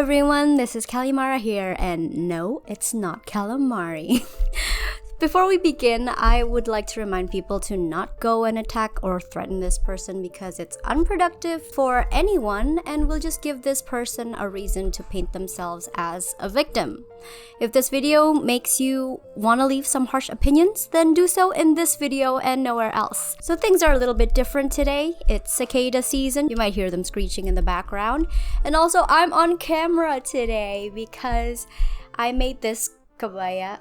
everyone, this is Callimara here, and no, it's not calamari. Before we begin, I would like to remind people to not go and attack or threaten this person because it's unproductive for anyone and will just give this person a reason to paint themselves as a victim. If this video makes you want to leave some harsh opinions, then do so in this video and nowhere else. So things are a little bit different today. It's cicada season. You might hear them screeching in the background. And also, I'm on camera today because I made this kabaya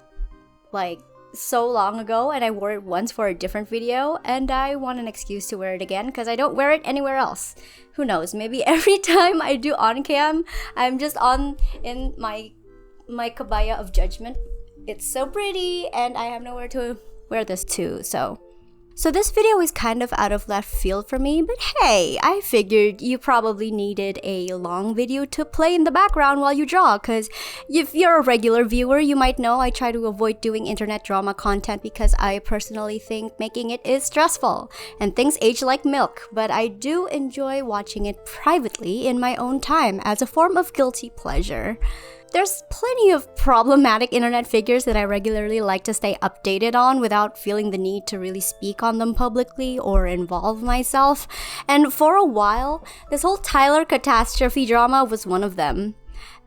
so long ago and I wore it once for a different video and I want an excuse to wear it again because I don't wear it anywhere else. Who knows, maybe every time I do on cam, I'm just in my kabaya of judgment. It's so pretty and I have nowhere to wear this to, So this video is kind of out of left field for me, but hey, I figured you probably needed a long video to play in the background while you draw, because if you're a regular viewer, you might know I try to avoid doing internet drama content because I personally think making it is stressful, and things age like milk, but I do enjoy watching it privately in my own time as a form of guilty pleasure. There's plenty of problematic internet figures that I regularly like to stay updated on without feeling the need to really speak on them publicly or involve myself. And for a while, this whole Tyler Catastrophe drama was one of them.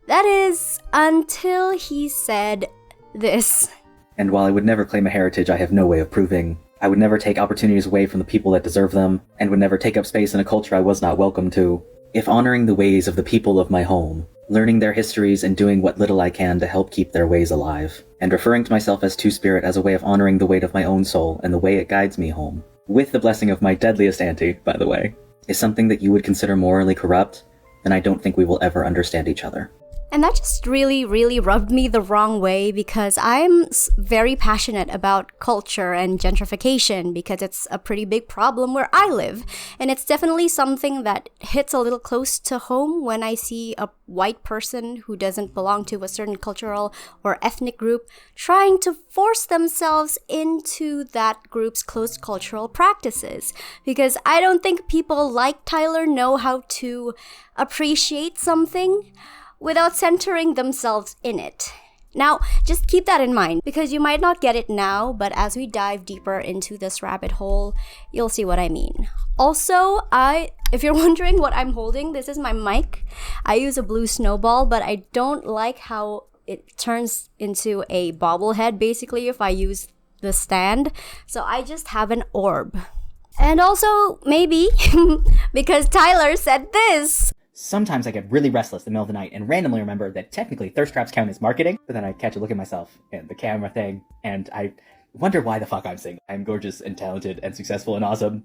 That is, until he said this. And while I would never claim a heritage I have no way of proving, I would never take opportunities away from the people that deserve them, and would never take up space in a culture I was not welcome to. If honoring the ways of the people of my home, learning their histories and doing what little I can to help keep their ways alive, and referring to myself as Two-Spirit as a way of honoring the weight of my own soul and the way it guides me home, with the blessing of my deadliest auntie, by the way, is something that you would consider morally corrupt, then I don't think we will ever understand each other. And that just really rubbed me the wrong way because I'm very passionate about culture and gentrification because it's a pretty big problem where I live. And it's definitely something that hits a little close to home when I see a white person who doesn't belong to a certain cultural or ethnic group trying to force themselves into that group's close cultural practices. Because I don't think people like Tyler know how to appreciate something without centering themselves in it. Now, just keep that in mind because you might not get it now, but as we dive deeper into this rabbit hole, you'll see what I mean. Also, if you're wondering what I'm holding, this is my mic. I use a blue snowball, but I don't like how it turns into a bobblehead basically if I use the stand. So I just have an orb. And also, maybe, because Tyler said this. Sometimes I get really restless in the middle of the night and randomly remember that technically thirst traps count as marketing, but then I catch a look at myself and the camera thing, and I wonder why the fuck I'm single. I'm gorgeous and talented and successful and awesome.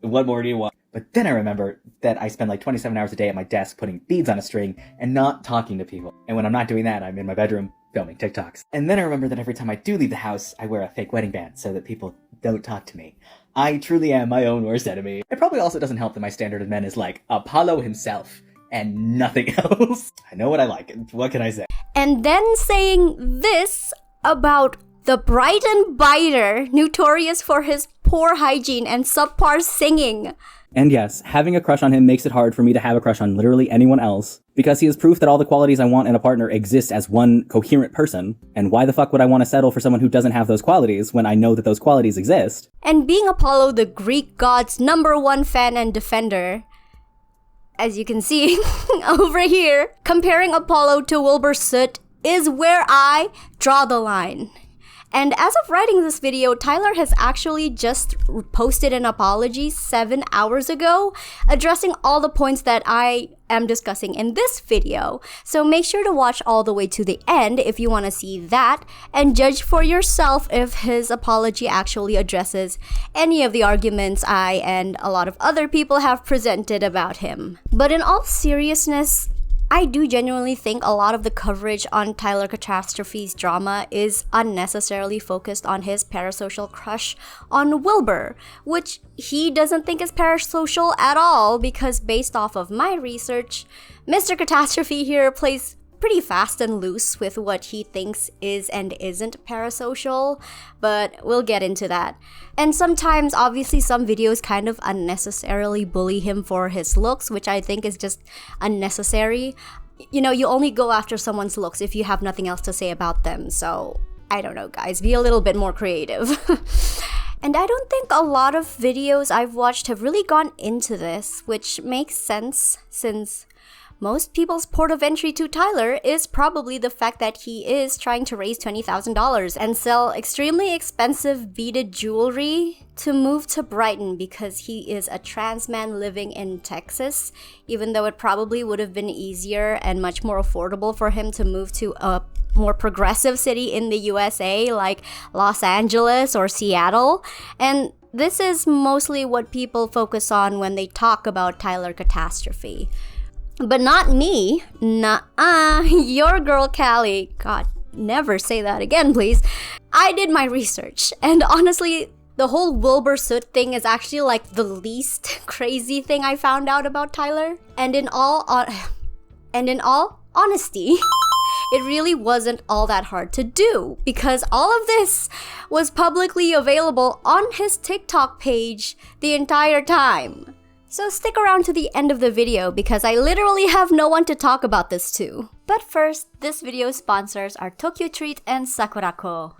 What more do you want? But then I remember that I spend like 27 hours a day at my desk putting beads on a string and not talking to people. And when I'm not doing that, I'm in my bedroom filming TikToks. And then I remember that every time I do leave the house, I wear a fake wedding band so that people don't talk to me. I truly am my own worst enemy. It probably also doesn't help that my standard of men is like Apollo himself and nothing else. I know what I like. What can I say? And then saying this about the Brighton Biter, notorious for his poor hygiene and subpar singing. And yes, having a crush on him makes it hard for me to have a crush on literally anyone else, because he is proof that all the qualities I want in a partner exist as one coherent person. And why the fuck would I want to settle for someone who doesn't have those qualities when I know that those qualities exist? And being Apollo, the Greek god's #1 fan and defender, as you can see over here, comparing Apollo to Wilbur Soot is where I draw the line. And as of writing this video, Tyler has actually just posted an apology 7 hours ago, addressing all the points that I am discussing in this video. So make sure to watch all the way to the end if you want to see that, and judge for yourself if his apology actually addresses any of the arguments I and a lot of other people have presented about him. But in all seriousness, I do genuinely think a lot of the coverage on Tyler Catastrophe's drama is unnecessarily focused on his parasocial crush on Wilbur, which he doesn't think is parasocial at all because based off of my research, Mr. Catastrophe here plays pretty fast and loose with what he thinks is and isn't parasocial, but we'll get into that. And sometimes, obviously, some videos kind of unnecessarily bully him for his looks, which I think is just unnecessary. you know, you only go after someone's looks if you have nothing else to say about them. So, I don't know, guys, be a little bit more creative. And I don't think a lot of videos I've watched have really gone into this, which makes sense since most people's port of entry to Tyler is probably the fact that he is trying to raise $20,000 and sell extremely expensive beaded jewelry to move to Brighton because he is a trans man living in Texas, even though it probably would have been easier and much more affordable for him to move to a more progressive city in the USA like Los Angeles or Seattle. And this is mostly what people focus on when they talk about Tyler Catastrophe. But not me. Nuh-uh. Your girl Callie. God, never say that again, please. I did my research, and honestly, the whole Wilbur Soot thing is actually like the least crazy thing I found out about Tyler. And in all honesty, it really wasn't all that hard to do because all of this was publicly available on his TikTok page the entire time. So stick around to the end of the video because I literally have no one to talk about this to. But first, this video's sponsors are TokyoTreat and Sakuraco.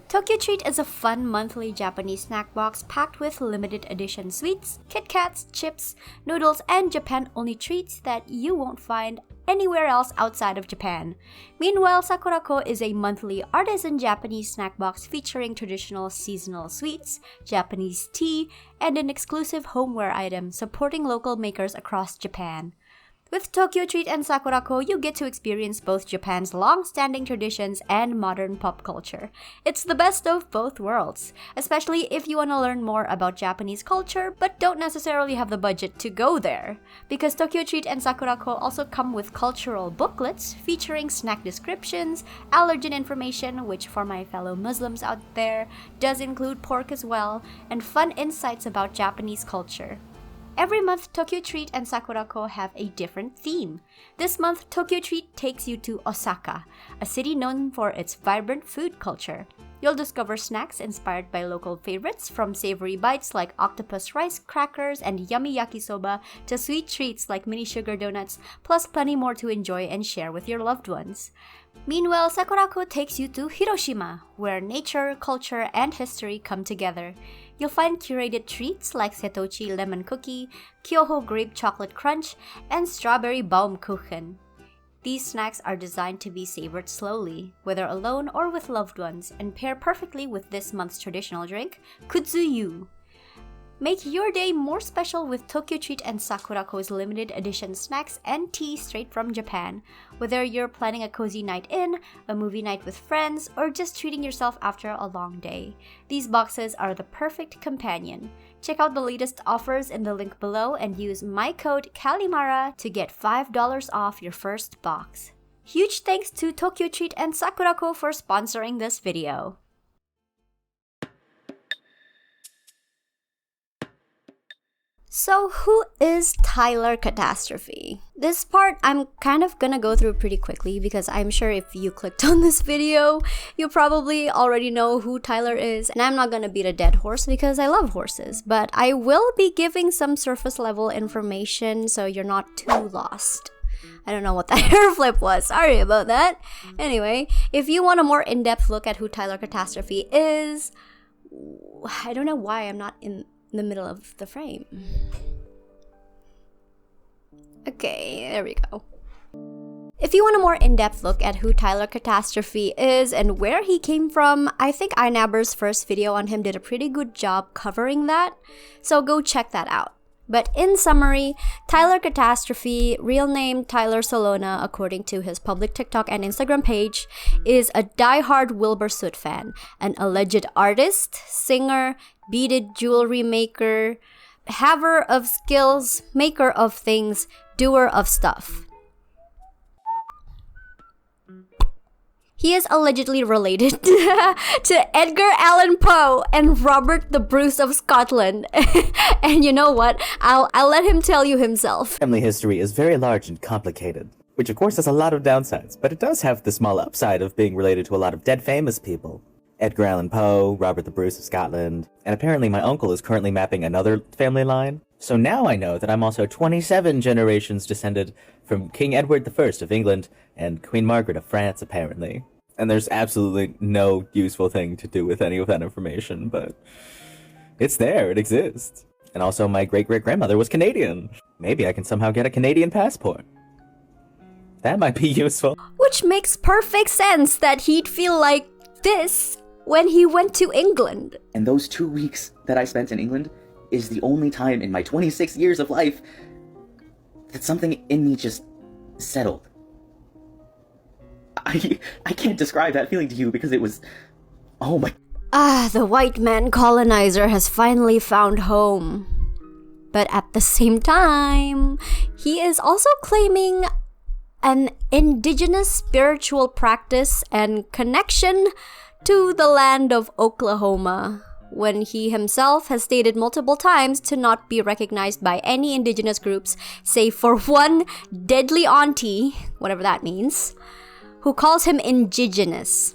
TokyoTreat is a fun monthly Japanese snack box packed with limited edition sweets, Kit Kats, chips, noodles, and Japan-only treats that you won't find anywhere else outside of Japan. Meanwhile, Sakuraco is a monthly artisan Japanese snack box featuring traditional seasonal sweets, Japanese tea, and an exclusive homeware item supporting local makers across Japan. With TokyoTreat and Sakuraco, you get to experience both Japan's long-standing traditions and modern pop culture. It's the best of both worlds, especially if you want to learn more about Japanese culture but don't necessarily have the budget to go there. Because TokyoTreat and Sakuraco also come with cultural booklets featuring snack descriptions, allergen information, which for my fellow Muslims out there does include pork as well, and fun insights about Japanese culture. Every month, TokyoTreat and Sakuraco have a different theme. This month, TokyoTreat takes you to Osaka, a city known for its vibrant food culture. You'll discover snacks inspired by local favorites, from savory bites like octopus rice crackers and yummy yakisoba to sweet treats like mini sugar donuts, plus plenty more to enjoy and share with your loved ones. Meanwhile, Sakuraco takes you to Hiroshima, where nature, culture, and history come together. You'll find curated treats like Setochi lemon cookie, Kyoho grape chocolate crunch, and strawberry Baumkuchen. These snacks are designed to be savored slowly, whether alone or with loved ones, and pair perfectly with this month's traditional drink, kudzu-yu. Make your day more special with TokyoTreat and Sakuraco's limited edition snacks and tea straight from Japan. Whether you're planning a cozy night in, a movie night with friends, or just treating yourself after a long day, these boxes are the perfect companion. Check out the latest offers in the link below and use my code callimara to get $5 off your first box. Huge thanks to TokyoTreat and Sakuraco for sponsoring this video. So who is Tyler Catastrophe? This part I'm kind of gonna go through pretty quickly because I'm sure if you clicked on this video, you probably already know who Tyler is, and I'm not gonna beat a dead horse because I love horses, but I will be giving some surface level information so you're not too lost. I don't know what that hair flip was, sorry about that. Anyway, if you want a more in-depth look at who Tyler Catastrophe is, I don't know why I'm not in the middle of the frame. Okay, there we go. If you want a more in-depth look at who Tyler Catastrophe is and where he came from, I think iNabber's first video on him did a pretty good job covering that, so go check that out. But in summary, Tyler Catastrophe, real name Tyler Solona according to his public TikTok and Instagram page, is a die-hard Wilbur Soot fan, an alleged artist, singer, beaded jewelry maker, haver of skills, maker of things, doer of stuff. He is allegedly related to Edgar Allan Poe and Robert the Bruce of Scotland. And you know what? I'll let him tell you himself. Family history is very large and complicated, which of course has a lot of downsides, but it does have the small upside of being related to a lot of dead famous people. Edgar Allan Poe, Robert the Bruce of Scotland, and apparently my uncle is currently mapping another family line So now I know that I'm also 27 generations descended from King Edward I of England and Queen Margaret of France, apparently. And there's absolutely no useful thing to do with any of that information, but it's there, it exists. And also my great-great-grandmother was Canadian. Maybe I can somehow get a Canadian passport. That might be useful. Which makes perfect sense that he'd feel like this when he went to England. And those 2 weeks that I spent in England is the only time in my 26 years of life that something in me just settled. I can't describe that feeling to you because it was... Oh my... The white man colonizer has finally found home. But at the same time, he is also claiming an indigenous spiritual practice and connection to the land of Oklahoma, when he himself has stated multiple times to not be recognized by any indigenous groups, save for one deadly auntie, whatever that means, who calls him indigenous,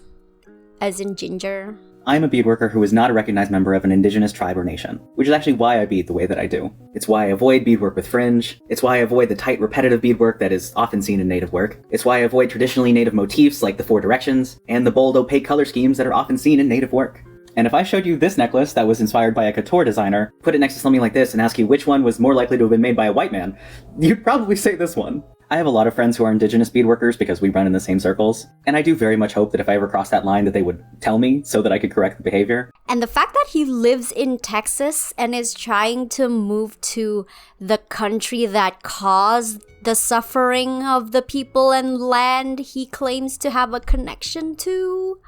as in ginger. I'm a beadworker who is not a recognized member of an indigenous tribe or nation, which is actually why I bead the way that I do. It's why I avoid beadwork with fringe. It's why I avoid the tight, repetitive beadwork that is often seen in native work. It's why I avoid traditionally native motifs like the 4 directions, and the bold, opaque color schemes that are often seen in native work. And if I showed you this necklace that was inspired by a couture designer, put it next to something like this and ask you which one was more likely to have been made by a white man, you'd probably say this one. I have a lot of friends who are indigenous beadworkers because we run in the same circles, and I do very much hope that if I ever cross that line that they would tell me so that I could correct the behavior. And the fact that he lives in Texas and is trying to move to the country that caused the suffering of the people and land he claims to have a connection to,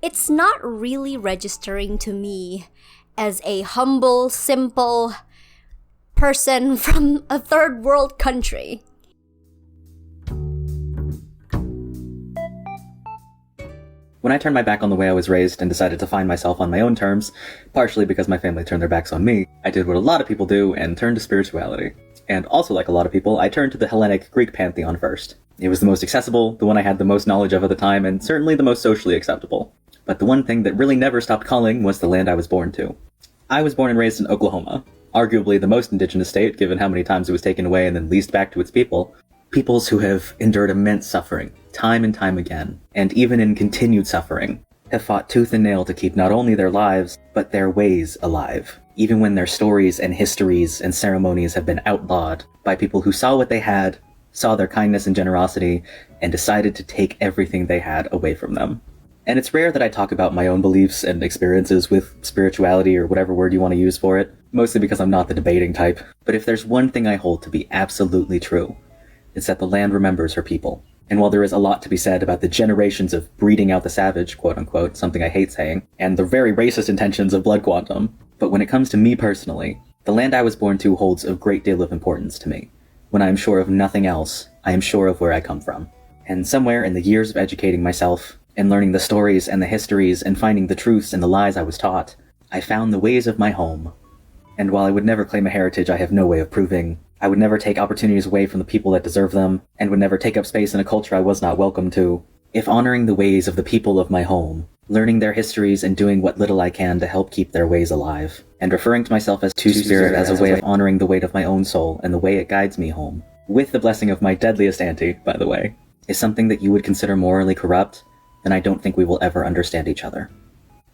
it's not really registering to me as a humble, simple person from a third world country. When I turned my back on the way I was raised and decided to find myself on my own terms, partially because my family turned their backs on me, I did what a lot of people do and turned to spirituality. And also like a lot of people, I turned to the Hellenic Greek pantheon first. It was the most accessible, the one I had the most knowledge of at the time, and certainly the most socially acceptable. But the one thing that really never stopped calling was the land I was born to. I was born and raised in Oklahoma, arguably the most indigenous state given how many times it was taken away and then leased back to its people. Peoples who have endured immense suffering, time and time again, and even in continued suffering, have fought tooth and nail to keep not only their lives, but their ways alive, even when their stories and histories and ceremonies have been outlawed by people who saw what they had, saw their kindness and generosity, and decided to take everything they had away from them. And it's rare that I talk about my own beliefs and experiences with spirituality or whatever word you want to use for it, mostly because I'm not the debating type. But if there's one thing I hold to be absolutely true, it's that the land remembers her people. And while there is a lot to be said about the generations of breeding out the savage, quote-unquote, something I hate saying, and the very racist intentions of Blood Quantum, but when it comes to me personally, the land I was born to holds a great deal of importance to me. When I am sure of nothing else, I am sure of where I come from. And somewhere in the years of educating myself, and learning the stories and the histories and finding the truths and the lies I was taught, I found the ways of my home. And while I would never claim a heritage I have no way of proving, I would never take opportunities away from the people that deserve them, and would never take up space in a culture I was not welcome to, if honoring the ways of the people of my home, learning their histories and doing what little I can to help keep their ways alive, and referring to myself as Two-Spirit as a way of honoring the weight of my own soul and the way it guides me home, with the blessing of my deadliest auntie, by the way, is something that you would consider morally corrupt, then I don't think we will ever understand each other.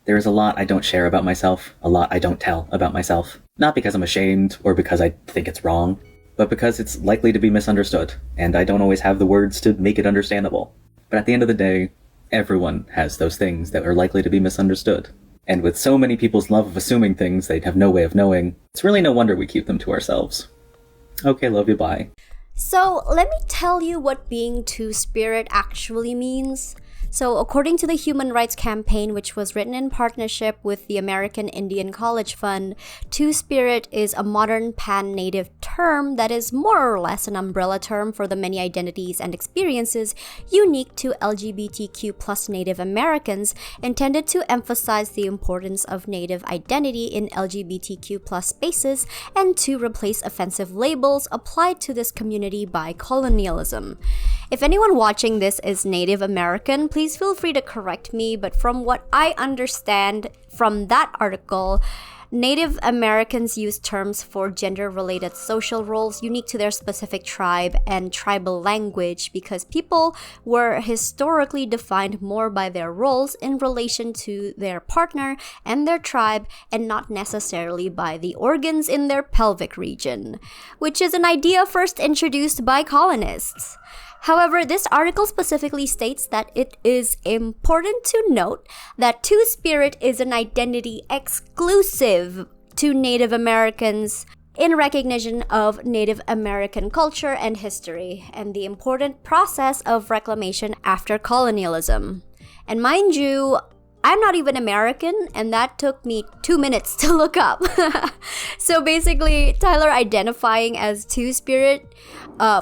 There is a lot I don't share about myself, a lot I don't tell about myself, not because I'm ashamed or because I think it's wrong, but because it's likely to be misunderstood, and I don't always have the words to make it understandable. But at the end of the day, everyone has those things that are likely to be misunderstood. And with so many people's love of assuming things they'd have no way of knowing, it's really no wonder we keep them to ourselves. Okay, love you, bye. So, let me tell you what being Two-Spirit actually means. So, according to the Human Rights Campaign, which was written in partnership with the American Indian College Fund, Two-Spirit is a modern pan-native term that is more or less an umbrella term for the many identities and experiences unique to LGBTQ+ Native Americans, intended to emphasize the importance of Native identity in LGBTQ+ spaces and to replace offensive labels applied to this community by colonialism. If anyone watching this is Native American, please feel free to correct me, but from what I understand from that article, Native Americans use terms for gender-related social roles unique to their specific tribe and tribal language because people were historically defined more by their roles in relation to their partner and their tribe and not necessarily by the organs in their pelvic region, which is an idea first introduced by colonists. However, this article specifically states that it is important to note that Two-Spirit is an identity exclusive to Native Americans in recognition of Native American culture and history, and the important process of reclamation after colonialism. And mind you, I'm not even American, and that took me 2 minutes to look up. So basically, Tyler identifying as Two-Spirit,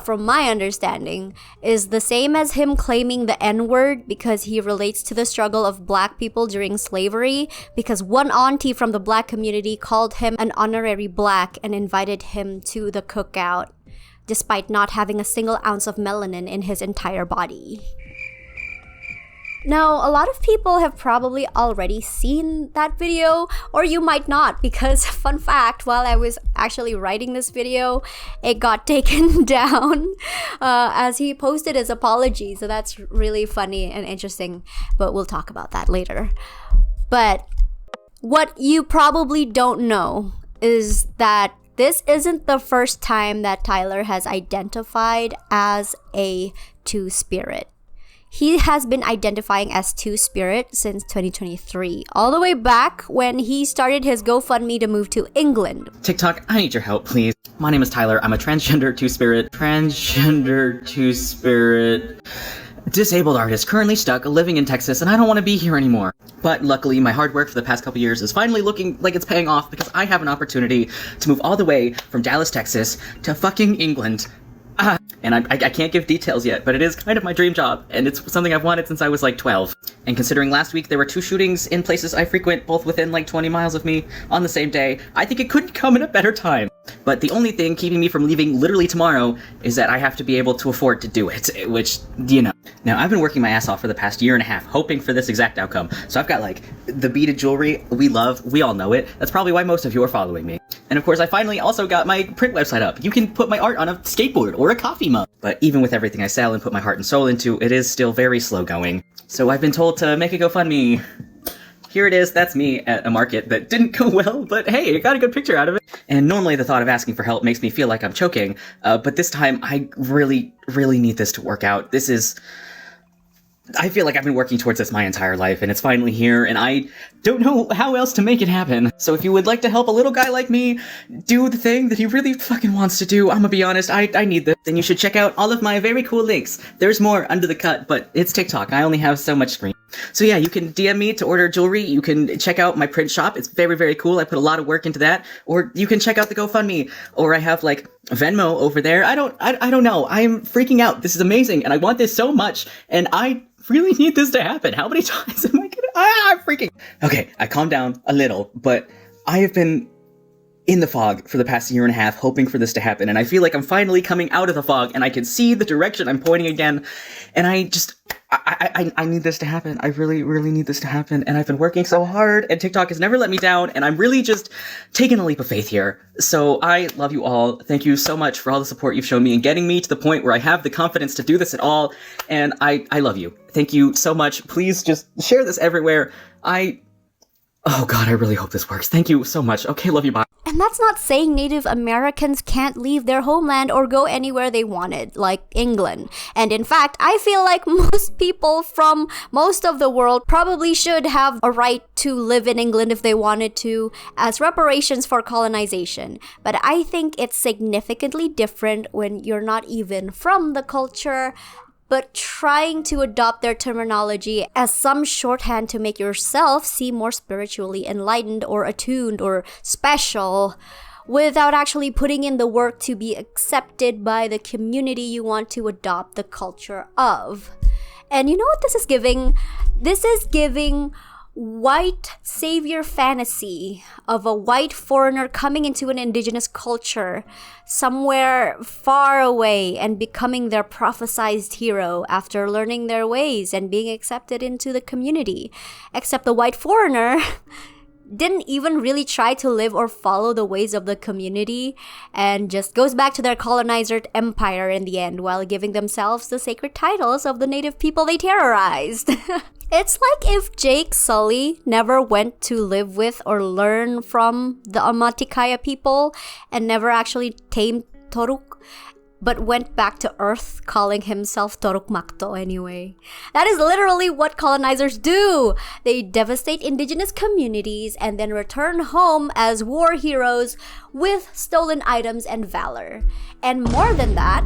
from my understanding, is the same as him claiming the N-word because he relates to the struggle of black people during slavery, because one auntie from the black community called him an honorary black and invited him to the cookout, despite not having a single ounce of melanin in his entire body. Now, a lot of people have probably already seen that video, or you might not, because fun fact, while I was actually writing this video, it got taken down as he posted his apology, so that's really funny and interesting, but we'll talk about that later. But what you probably don't know is that this isn't the first time that Tyler has identified as a Two-Spirit. He has been identifying as Two-Spirit since 2023, all the way back when he started his GoFundMe to move to England. TikTok, I need your help, please. My name is Tyler. I'm a transgender Two-Spirit. Disabled artist, currently stuck, living in Texas, and I don't want to be here anymore. But luckily, my hard work for the past couple years is finally looking like it's paying off because I have an opportunity to move all the way from Dallas, Texas to fucking England. And I can't give details yet, but it is kind of my dream job, and it's something I've wanted since I was like 12. And considering last week there were 2 shootings in places I frequent, both within like 20 miles of me, on the same day, I think it couldn't come at a better time. But the only thing keeping me from leaving literally tomorrow is that I have to be able to afford to do it, which, you know. Now, I've been working my ass off for the past year and a half, hoping for this exact outcome. So I've got like the beaded jewelry we love, we all know it. That's probably why most of you are following me. And of course, I finally also got my print website up. You can put my art on a skateboard or a coffee mug. But even with everything I sell and put my heart and soul into, it is still very slow going. So I've been told to make a GoFundMe. Here it is, that's me at a market that didn't go well, but hey, I got a good picture out of it. And normally the thought of asking for help makes me feel like I'm choking, but this time I really, really need this to work out. I feel like I've been working towards this my entire life, and it's finally here, and I don't know how else to make it happen. So if you would like to help a little guy like me do the thing that he really fucking wants to do, I'm gonna be honest, I need this. Then you should check out all of my very cool links. There's more under the cut, but it's TikTok. I only have so much screen. So yeah, you can DM me to order jewelry. You can check out my print shop. It's very, very cool. I put a lot of work into that. Or you can check out the GoFundMe. Or I have like Venmo over there. I don't know. I'm freaking out. This is amazing, and I want this so much, and I really need this to happen. How many times am I gonna... I'm freaking... Okay, I calmed down a little, but I have been in the fog for the past year and a half hoping for this to happen, and I feel like I'm finally coming out of the fog, and I can see the direction I'm pointing again, and I need this to happen. I really, really need this to happen, and I've been working so hard, and TikTok has never let me down, and I'm really just taking a leap of faith here. So I love you all. Thank you so much for all the support you've shown me and getting me to the point where I have the confidence to do this at all, and I love you. Thank you so much. Please just share this everywhere. Oh god, I really hope this works. Thank you so much. Okay, love you, bye. And that's not saying Native Americans can't leave their homeland or go anywhere they wanted, like England. And in fact, I feel like most people from most of the world probably should have a right to live in England if they wanted to, as reparations for colonization. But I think it's significantly different when you're not even from the culture, but trying to adopt their terminology as some shorthand to make yourself seem more spiritually enlightened or attuned or special, without actually putting in the work to be accepted by the community you want to adopt the culture of. And you know what this is giving? This is giving white savior fantasy of a white foreigner coming into an indigenous culture somewhere far away and becoming their prophesized hero after learning their ways and being accepted into the community. Except the white foreigner didn't even really try to live or follow the ways of the community and just goes back to their colonizer empire in the end while giving themselves the sacred titles of the native people they terrorized. It's like if Jake Sully never went to live with or learn from the Amaticaya people and never actually tamed Toruk, but went back to Earth calling himself Toruk Makto anyway. That is literally what colonizers do. They devastate indigenous communities and then return home as war heroes with stolen items and valor. And more than that,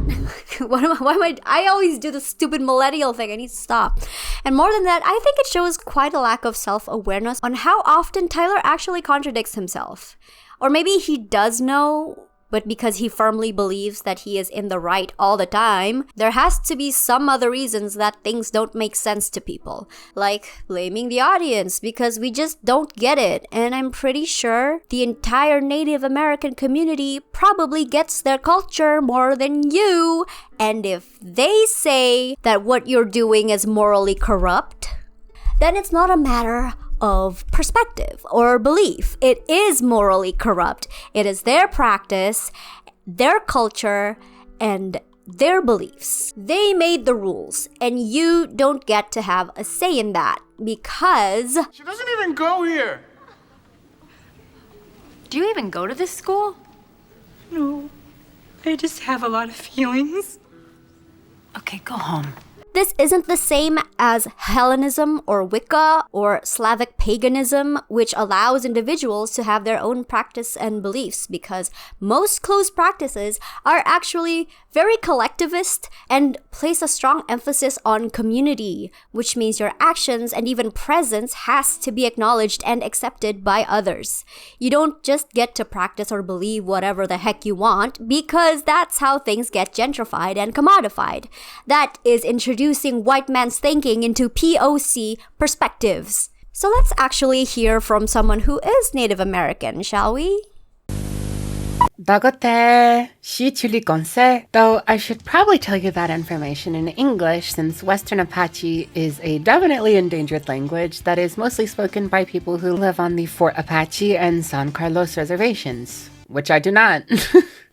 I always do the stupid millennial thing. I need to stop. And more than that, I think it shows quite a lack of self-awareness on how often Tyler actually contradicts himself. Or maybe he does know, but because he firmly believes that he is in the right all the time, there has to be some other reasons that things don't make sense to people. Like blaming the audience because we just don't get it. And I'm pretty sure the entire Native American community probably gets their culture more than you. And if they say that what you're doing is morally corrupt, then it's not a matter of perspective or belief. It is morally corrupt. It is their practice, their culture, and their beliefs. They made the rules, and you don't get to have a say in that because She doesn't even go here. Do you even go to this school? No, I just have a lot of feelings. Okay, go home. this isn't the same as Hellenism or Wicca or Slavic paganism, which allows individuals to have their own practice and beliefs, because most closed practices are actually very collectivist and place a strong emphasis on community, which means your actions and even presence has to be acknowledged and accepted by others. You don't just get to practice or believe whatever the heck you want, because that's how things get gentrified and commodified. That is introducing white man's thinking into POC perspectives. So let's actually hear from someone who is Native American, shall we? Dagote, shi chuli konse, though I should probably tell you that information in English, since Western Apache is a definitely endangered language that is mostly spoken by people who live on the Fort Apache and San Carlos reservations, which I do not.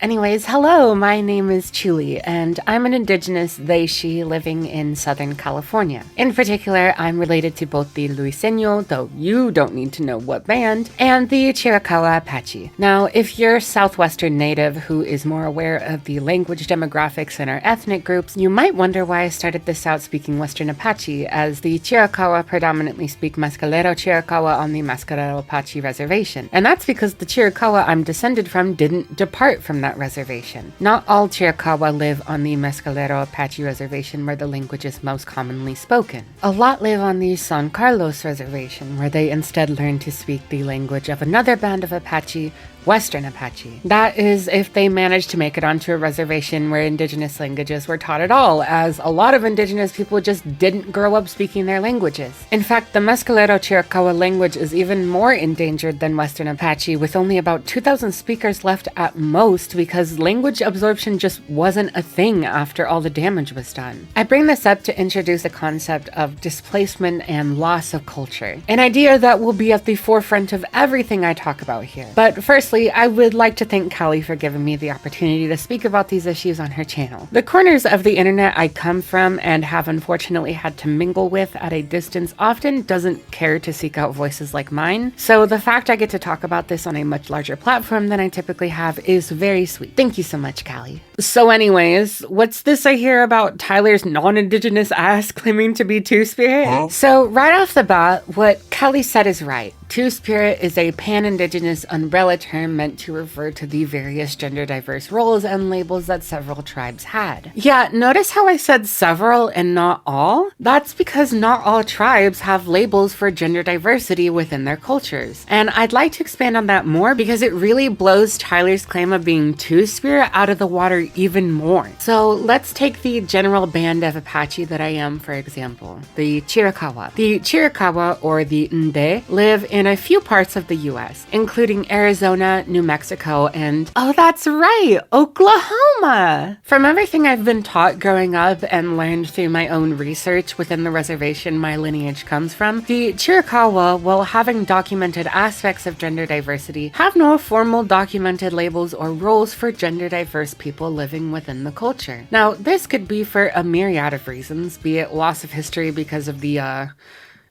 Anyways, hello, my name is Chuli, and I'm an indigenous they/she living in Southern California. In particular, I'm related to both the Luiseño, though you don't need to know what band, and the Chiricahua Apache. Now, if you're Southwestern Native who is more aware of the language demographics in our ethnic groups, you might wonder why I started this out speaking Western Apache, as the Chiricahua predominantly speak Mescalero Chiricahua on the Mescalero Apache reservation. And that's because the Chiricahua I'm descended from didn't depart from that reservation. Not all Chiricahua live on the Mescalero Apache reservation, where the language is most commonly spoken. A lot live on the San Carlos reservation, where they instead learn to speak the language of another band of Apache, Western Apache. That is, if they manage to make it onto a reservation where indigenous languages were taught at all, as a lot of indigenous people just didn't grow up speaking their languages. In fact, the Mescalero Chiricahua language is even more endangered than Western Apache, with only about 2,000 speakers left at most, because language absorption just wasn't a thing after all the damage was done. I bring this up to introduce the concept of displacement and loss of culture, an idea that will be at the forefront of everything I talk about here. But first, I would like to thank Callie for giving me the opportunity to speak about these issues on her channel. The corners of the internet I come from and have unfortunately had to mingle with at a distance often doesn't care to seek out voices like mine, so the fact I get to talk about this on a much larger platform than I typically have is very sweet. Thank you so much, Callie. So anyways, what's this I hear about Tyler's non-indigenous ass claiming to be Two-Spirit? Huh? So right off the bat, what Callie said is right. Two-Spirit is a pan-indigenous umbrella term meant to refer to the various gender-diverse roles and labels that several tribes had. Yeah, notice how I said several and not all? That's because not all tribes have labels for gender diversity within their cultures. And I'd like to expand on that more because it really blows Tyler's claim of being Two-Spirit out of the water even more. So let's take the general band of Apache that I am, for example, the Chiricahua. The Chiricahua, or the Nde, live in a few parts of the US, including Arizona, New Mexico, and, oh, that's right, Oklahoma! From everything I've been taught growing up and learned through my own research within the reservation my lineage comes from, the Chiricahua, while having documented aspects of gender diversity, have no formal documented labels or roles for gender diverse people living within the culture. Now, this could be for a myriad of reasons, be it loss of history because of the,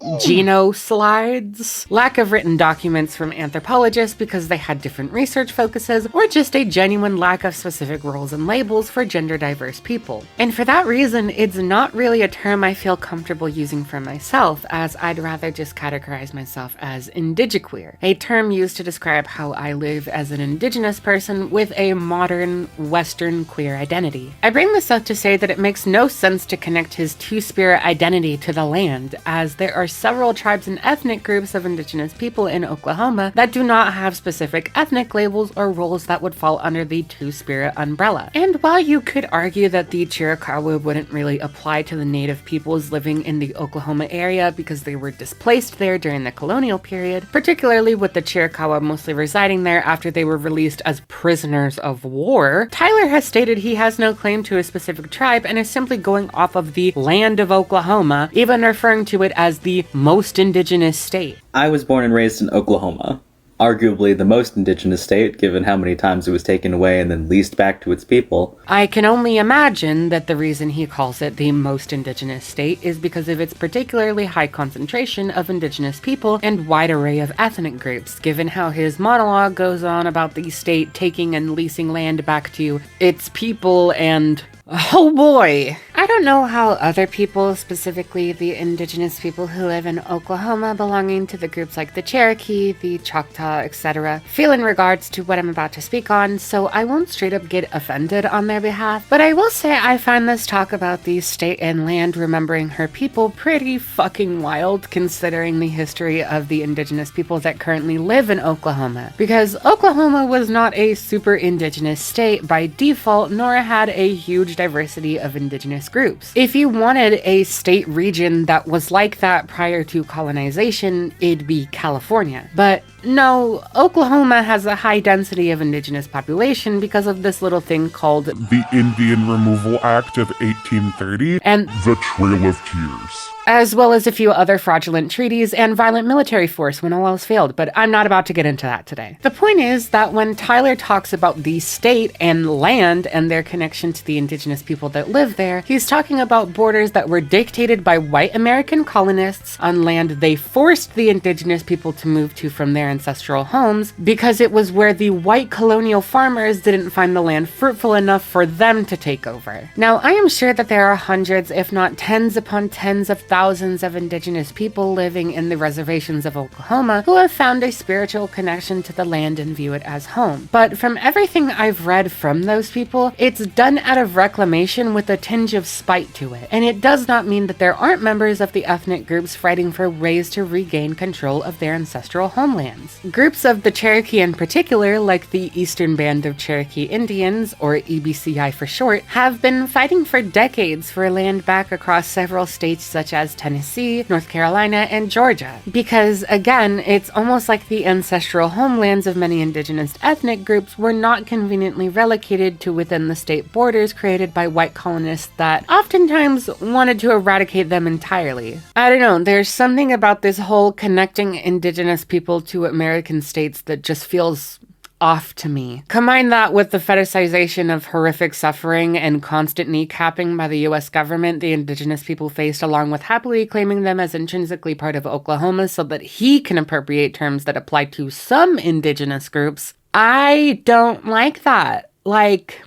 genoslides, lack of written documents from anthropologists because they had different research focuses, or just a genuine lack of specific roles and labels for gender diverse people. And for that reason, it's not really a term I feel comfortable using for myself, as I'd rather just categorize myself as indigiqueer, a term used to describe how I live as an indigenous person with a modern Western queer identity. I bring this up to say that it makes no sense to connect his two-spirit identity to the land, as there are several tribes and ethnic groups of indigenous people in Oklahoma that do not have specific ethnic labels or roles that would fall under the two-spirit umbrella. And while you could argue that the Chiricahua wouldn't really apply to the native peoples living in the Oklahoma area because they were displaced there during the colonial period, particularly with the Chiricahua mostly residing there after they were released as prisoners of war, Tyler has stated he has no claim to a specific tribe and is simply going off of the land of Oklahoma, even referring to it as the most indigenous state. I was born and raised in Oklahoma, arguably the most indigenous state given how many times it was taken away and then leased back to its people. I can only imagine that the reason he calls it the most indigenous state is because of its particularly high concentration of indigenous people and wide array of ethnic groups, given how his monologue goes on about the state taking and leasing land back to its people and... oh boy! I don't know how other people, specifically the indigenous people who live in Oklahoma belonging to the groups like the Cherokee, the Choctaw, etc., feel in regards to what I'm about to speak on, so I won't straight up get offended on their behalf, but I will say I find this talk about the state and land remembering her people pretty fucking wild considering the history of the indigenous people that currently live in Oklahoma, because Oklahoma was not a super indigenous state by default, nor had a huge diversity of indigenous groups. If you wanted a state region that was like that prior to colonization, it'd be California. But no, Oklahoma has a high density of indigenous population because of this little thing called the Indian Removal Act of 1830 and the Trail of Tears, as well as a few other fraudulent treaties and violent military force when all else failed, but I'm not about to get into that today. The point is that when Tyler talks about the state and land and their connection to the indigenous people that live there, he's talking about borders that were dictated by white American colonists on land they forced the indigenous people to move to from their ancestral homes because it was where the white colonial farmers didn't find the land fruitful enough for them to take over. Now, I am sure that there are hundreds, if not tens upon tens of thousands of indigenous people living in the reservations of Oklahoma who have found a spiritual connection to the land and view it as home. But from everything I've read from those people, it's done out of reclamation with a tinge of spite to it. And it does not mean that there aren't members of the ethnic groups fighting for ways to regain control of their ancestral homelands. Groups of the Cherokee in particular, like the Eastern Band of Cherokee Indians, or EBCI for short, have been fighting for decades for land back across several states such as Tennessee, North Carolina, and Georgia. Because, again, it's almost like the ancestral homelands of many indigenous ethnic groups were not conveniently relocated to within the state borders created by white colonists that oftentimes wanted to eradicate them entirely. I don't know, there's something about this whole connecting indigenous people to American states that just feels off to me. Combine that with the fetishization of horrific suffering and constant kneecapping by the US government the indigenous people faced, along with happily claiming them as intrinsically part of Oklahoma so that he can appropriate terms that apply to some indigenous groups. I don't like that. Like,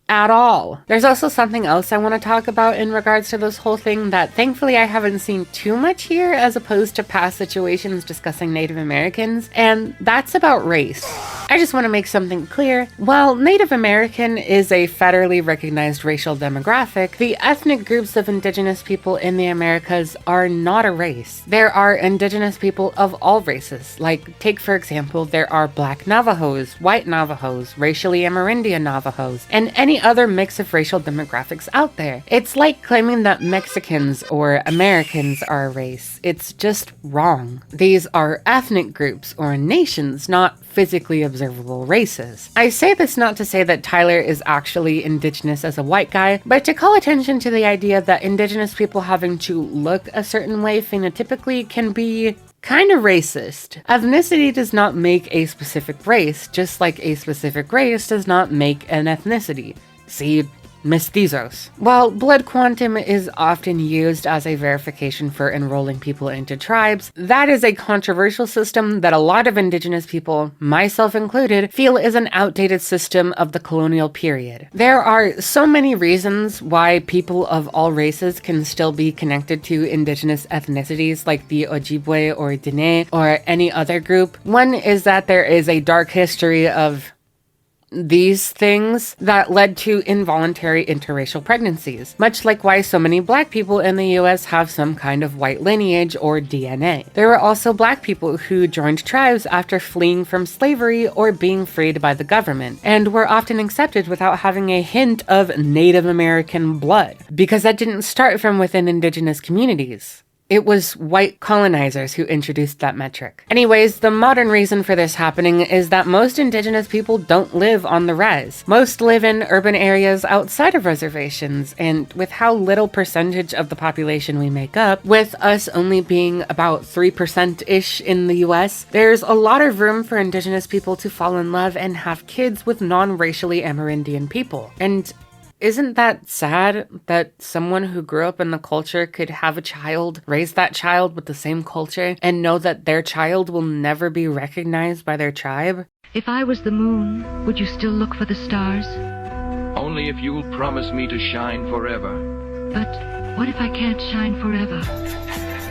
at all. There's also something else I want to talk about in regards to this whole thing that thankfully I haven't seen too much here as opposed to past situations discussing Native Americans, and that's about race. I just want to make something clear. While Native American is a federally recognized racial demographic, the ethnic groups of indigenous people in the Americas are not a race. There are indigenous people of all races. Like, take for example, there are Black Navajos, White Navajos, racially Amerindian Navajos, and any other mix of racial demographics out there. It's like claiming that Mexicans or Americans are a race. It's just wrong. These are ethnic groups or nations, not physically observable races. I say this not to say that Tyler is actually indigenous as a white guy, but to call attention to the idea that indigenous people having to look a certain way phenotypically can be kind of racist. Ethnicity does not make a specific race, just like a specific race does not make an ethnicity. See, mestizos. While blood quantum is often used as a verification for enrolling people into tribes, that is a controversial system that a lot of indigenous people, myself included, feel is an outdated system of the colonial period. There are so many reasons why people of all races can still be connected to indigenous ethnicities like the Ojibwe or Dene or any other group. One is that there is a dark history of these things that led to involuntary interracial pregnancies, much like why so many black people in the US have some kind of white lineage or DNA. There were also black people who joined tribes after fleeing from slavery or being freed by the government, and were often accepted without having a hint of Native American blood, because that didn't start from within indigenous communities. It was white colonizers who introduced that metric. Anyways, the modern reason for this happening is that most indigenous people don't live on the res. Most live in urban areas outside of reservations, and with how little percentage of the population we make up, with us only being about 3%-ish in the US, there's a lot of room for indigenous people to fall in love and have kids with non-racially Amerindian people. And isn't that sad that someone who grew up in the culture could have a child, raise that child with the same culture, and know that their child will never be recognized by their tribe? If I was the moon, would you still look for the stars? Only if you'll promise me to shine forever. But what if I can't shine forever?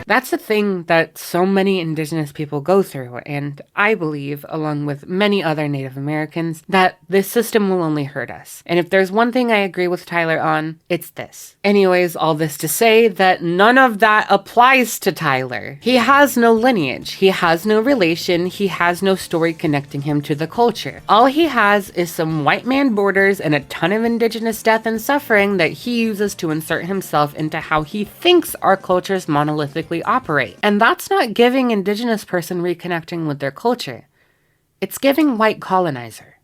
That's the thing that so many indigenous people go through, and I believe, along with many other Native Americans, that this system will only hurt us. And if there's one thing I agree with Tyler on, it's this. Anyways, all this to say that none of that applies to Tyler. He has no lineage, he has no relation, he has no story connecting him to the culture. All he has is some white man borders and a ton of indigenous death and suffering that he uses to insert himself into how he thinks our cultures monolithically operate. And that's not giving indigenous person reconnecting with their culture. It's giving white colonizer.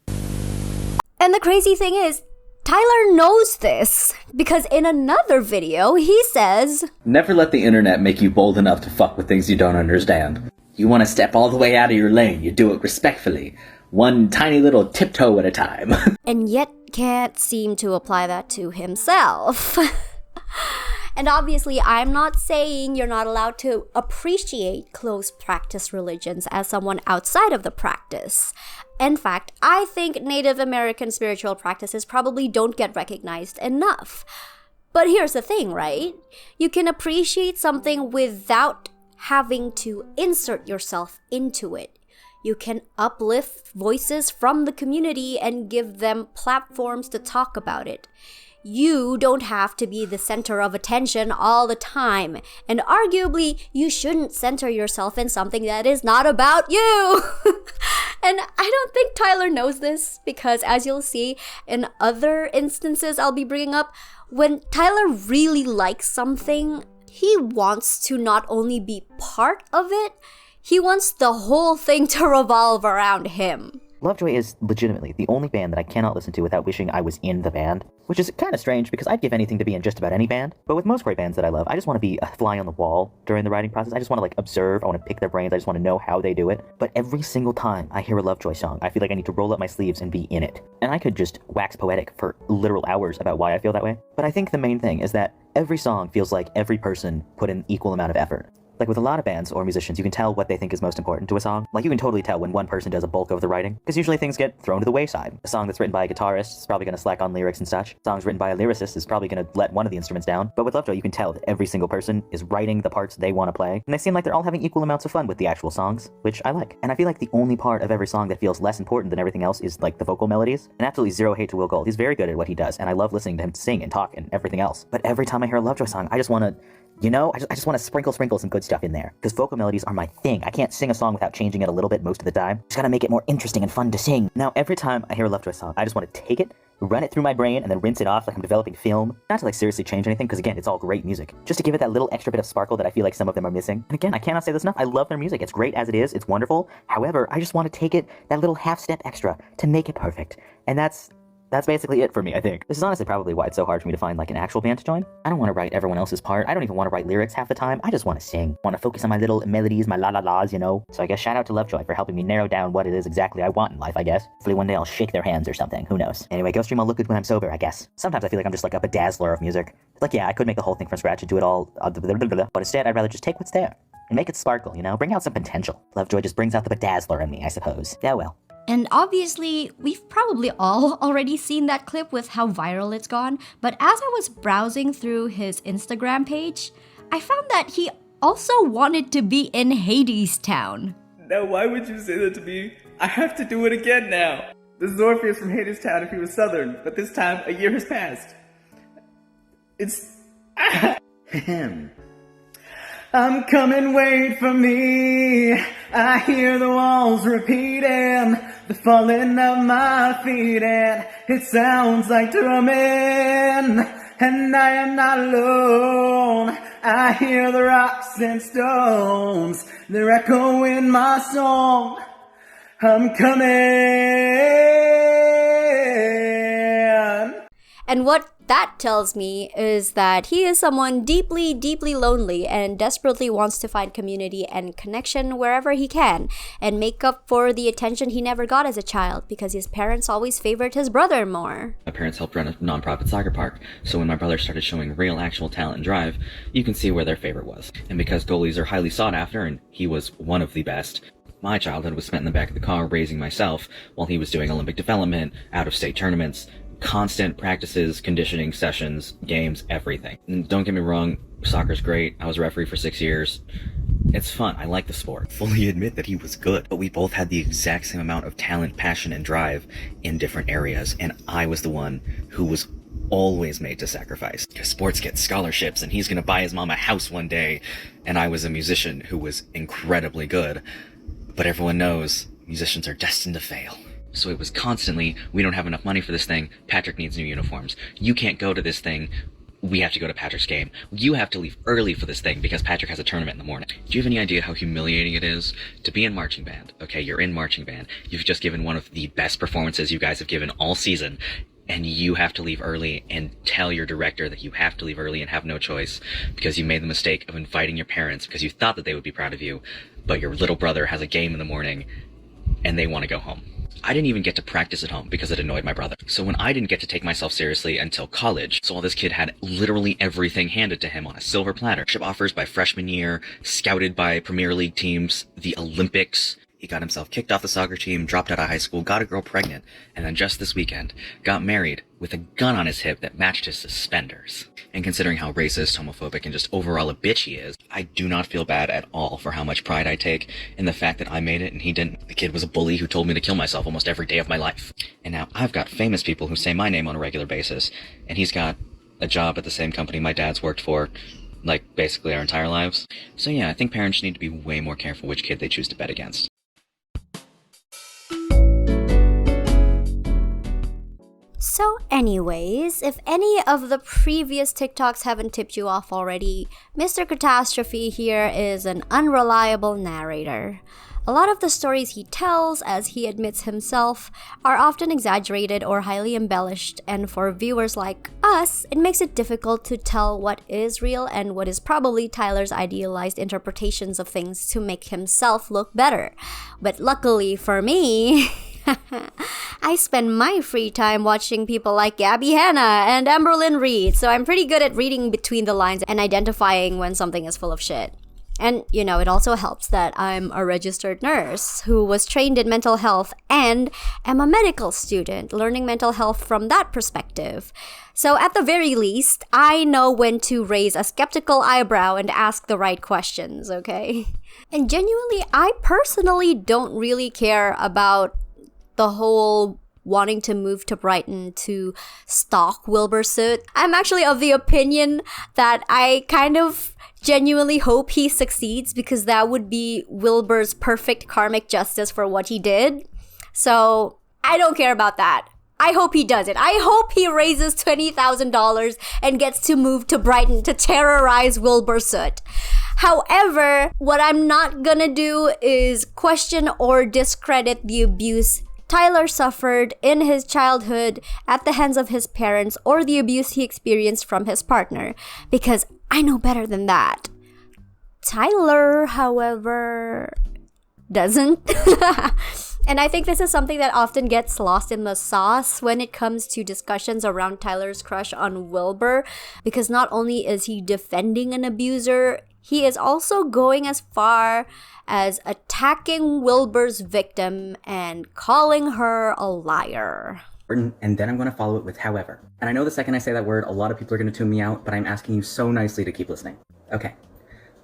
And the crazy thing is, Tyler knows this, because in another video, he says, "Never let the internet make you bold enough to fuck with things you don't understand. You want to step all the way out of your lane, you do it respectfully. One tiny little tiptoe at a time." And yet can't seem to apply that to himself. And obviously, I'm not saying you're not allowed to appreciate close practice religions as someone outside of the practice. In fact, I think Native American spiritual practices probably don't get recognized enough. But here's the thing, right? You can appreciate something without having to insert yourself into it. You can uplift voices from the community and give them platforms to talk about it. You don't have to be the center of attention all the time. And arguably, you shouldn't center yourself in something that is not about you. And I don't think Tyler knows this, because as you'll see in other instances I'll be bringing up, when Tyler really likes something, he wants to not only be part of it, he wants the whole thing to revolve around him. Lovejoy is legitimately the only band that I cannot listen to without wishing I was in the band, which is kind of strange because I'd give anything to be in just about any band. But with most great bands that I love, I just want to be a fly on the wall during the writing process. I just want to observe, I want to pick their brains, I just want to know how they do it. But every single time I hear a Lovejoy song, I feel like I need to roll up my sleeves and be in it. And I could just wax poetic for literal hours about why I feel that way. But I think the main thing is that every song feels like every person put in equal amount of effort. Like with a lot of bands or musicians, you can tell what they think is most important to a song. Like you can totally tell when one person does a bulk of the writing, because usually things get thrown to the wayside. A song that's written by a guitarist is probably going to slack on lyrics and such. Songs written by a lyricist is probably going to let one of the instruments down. But with Lovejoy, you can tell that every single person is writing the parts they want to play, and they seem like they're all having equal amounts of fun with the actual songs, which I like. And I feel like the only part of every song that feels less important than everything else is like the vocal melodies. And absolutely zero hate to Will Gold. He's very good at what he does, and I love listening to him sing and talk and everything else. But every time I hear a Lovejoy song, I just want to, I just want to sprinkle some good stuff in there. Because vocal melodies are my thing. I can't sing a song without changing it a little bit most of the time. Just gotta make it more interesting and fun to sing. Now, every time I hear a Lovejoy song, I just want to take it, run it through my brain, and then rinse it off like I'm developing film. Not to like seriously change anything, because again, it's all great music. Just to give it that little extra bit of sparkle that I feel like some of them are missing. And again, I cannot say this enough. I love their music. It's great as it is. It's wonderful. However, I just want to take it that little half step extra to make it perfect. And that's basically it for me, I think. This is honestly probably why it's so hard for me to find like an actual band to join. I don't want to write everyone else's part. I don't even want to write lyrics half the time. I just want to sing. I want to focus on my little melodies, my la-la-las, So I guess shout out to Lovejoy for helping me narrow down what it is exactly I want in life, I guess. Hopefully one day I'll shake their hands or something. Who knows? Anyway, Ghost Stream, I'll look good when I'm sober, I guess. Sometimes I feel like I'm just like a bedazzler of music. Like, yeah, I could make the whole thing from scratch and do it all, but instead I'd rather just take what's there and make it sparkle, Bring out some potential. Lovejoy just brings out the bedazzler in me, I suppose. Yeah, well. And obviously, we've probably all already seen that clip with how viral it's gone, but as I was browsing through his Instagram page, I found that he also wanted to be in Hades Town. Now, why would you say that to me? I have to do it again now. This is Orpheus from Hades Town if he was Southern, but this time a year has passed. It's... him. I'm coming, wait for me. I hear the walls repeating, the falling of my feet, and it sounds like drumming, and I am not alone. I hear the rocks and stones, they're echoing my song. I'm coming. And what that tells me is that he is someone deeply, deeply lonely and desperately wants to find community and connection wherever he can and make up for the attention he never got as a child because his parents always favored his brother more. My parents helped run a non-profit soccer park, so when my brother started showing real actual talent and drive, you can see where their favorite was. And because goalies are highly sought after, and he was one of the best, my childhood was spent in the back of the car raising myself while he was doing Olympic development, out-of-state tournaments, constant practices, conditioning sessions, games, everything. And don't get me wrong, soccer's great. I was a referee for 6 years. It's fun. I like the sport. Fully admit that he was good, but we both had the exact same amount of talent, passion, and drive in different areas, and I was the one who was always made to sacrifice. Because sports get scholarships, and he's gonna buy his mom a house one day, and I was a musician who was incredibly good. But everyone knows musicians are destined to fail. So it was constantly, we don't have enough money for this thing, Patrick needs new uniforms. You can't go to this thing, we have to go to Patrick's game. You have to leave early for this thing because Patrick has a tournament in the morning. Do you have any idea how humiliating it is to be in marching band? Okay, you're in marching band. You've just given one of the best performances you guys have given all season, and you have to leave early and tell your director that you have to leave early and have no choice because you made the mistake of inviting your parents because you thought that they would be proud of you, but your little brother has a game in the morning and they want to go home. I didn't even get to practice at home because it annoyed my brother. So when I didn't get to take myself seriously until college, so while this kid had literally everything handed to him on a silver platter, scholarship offers by freshman year, scouted by Premier League teams, the Olympics, he got himself kicked off the soccer team, dropped out of high school, got a girl pregnant, and then just this weekend, got married with a gun on his hip that matched his suspenders. And considering how racist, homophobic, and just overall a bitch he is, I do not feel bad at all for how much pride I take in the fact that I made it and he didn't. The kid was a bully who told me to kill myself almost every day of my life. And now I've got famous people who say my name on a regular basis, and he's got a job at the same company my dad's worked for, like, basically our entire lives. So yeah, I think parents need to be way more careful which kid they choose to bet against. So anyways, if any of the previous TikToks haven't tipped you off already, Mr. Catastrophe here is an unreliable narrator. A lot of the stories he tells, as he admits himself, are often exaggerated or highly embellished, and for viewers like us, it makes it difficult to tell what is real and what is probably Tyler's idealized interpretations of things to make himself look better. But luckily for me, I spend my free time watching people like Gabby Hanna and Amberlynn Reed, so I'm pretty good at reading between the lines and identifying when something is full of shit. And, it also helps that I'm a registered nurse who was trained in mental health and am a medical student, learning mental health from that perspective. So at the very least, I know when to raise a skeptical eyebrow and ask the right questions, okay? And genuinely, I personally don't really care about the whole wanting to move to Brighton to stalk Wilbur Soot. I'm actually of the opinion that I kind of genuinely hope he succeeds, because that would be Wilbur's perfect karmic justice for what he did. So I don't care about that. I hope he does it. I hope he raises $20,000 and gets to move to Brighton to terrorize Wilbur Soot. However, what I'm not gonna do is question or discredit the abuse Tyler suffered in his childhood at the hands of his parents, or the abuse he experienced from his partner, because I know better than that. Tyler, however, doesn't. And I think this is something that often gets lost in the sauce when it comes to discussions around Tyler's crush on Wilbur, because not only is he defending an abuser, he is also going as far as attacking Wilbur's victim and calling her a liar. And then I'm going to follow it with however. And I know the second I say that word, a lot of people are going to tune me out, but I'm asking you so nicely to keep listening. Okay.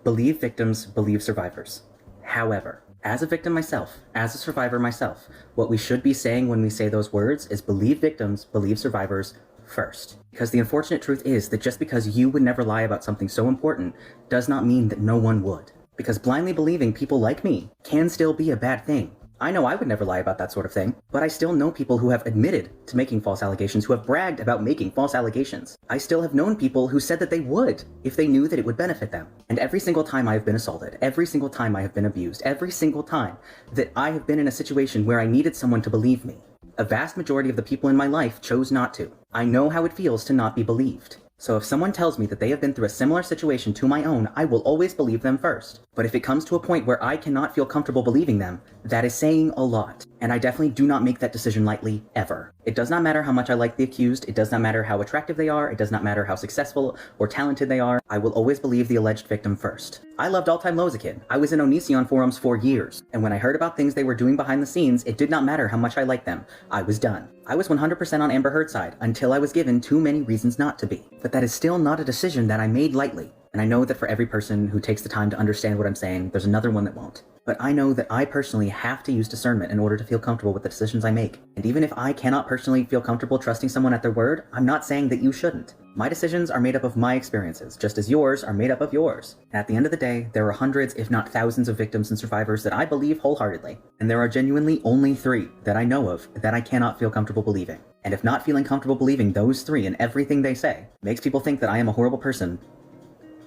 Believe victims, believe survivors. However, as a victim myself, as a survivor myself, what we should be saying when we say those words is believe victims, believe survivors first. Because the unfortunate truth is that just because you would never lie about something so important does not mean that no one would. Because blindly believing people like me can still be a bad thing. I know I would never lie about that sort of thing, but I still know people who have admitted to making false allegations, who have bragged about making false allegations. I still have known people who said that they would if they knew that it would benefit them. And every single time I have been assaulted, every single time I have been abused, every single time that I have been in a situation where I needed someone to believe me, a vast majority of the people in my life chose not to. I know how it feels to not be believed. So if someone tells me that they have been through a similar situation to my own, I will always believe them first. But if it comes to a point where I cannot feel comfortable believing them, that is saying a lot. And I definitely do not make that decision lightly, ever. It does not matter how much I like the accused, it does not matter how attractive they are, it does not matter how successful or talented they are, I will always believe the alleged victim first. I loved All Time Low as a kid. I was in Onision forums for years, and when I heard about things they were doing behind the scenes, it did not matter how much I liked them. I was done. I was 100% on Amber Heard's side, until I was given too many reasons not to be. But that is still not a decision that I made lightly. And I know that for every person who takes the time to understand what I'm saying, there's another one that won't. But I know that I personally have to use discernment in order to feel comfortable with the decisions I make. And even if I cannot personally feel comfortable trusting someone at their word, I'm not saying that you shouldn't. My decisions are made up of my experiences, just as yours are made up of yours. And at the end of the day, there are hundreds, if not thousands of victims and survivors that I believe wholeheartedly. And there are genuinely only 3 that I know of that I cannot feel comfortable believing. And if not feeling comfortable believing those 3 and everything they say makes people think that I am a horrible person,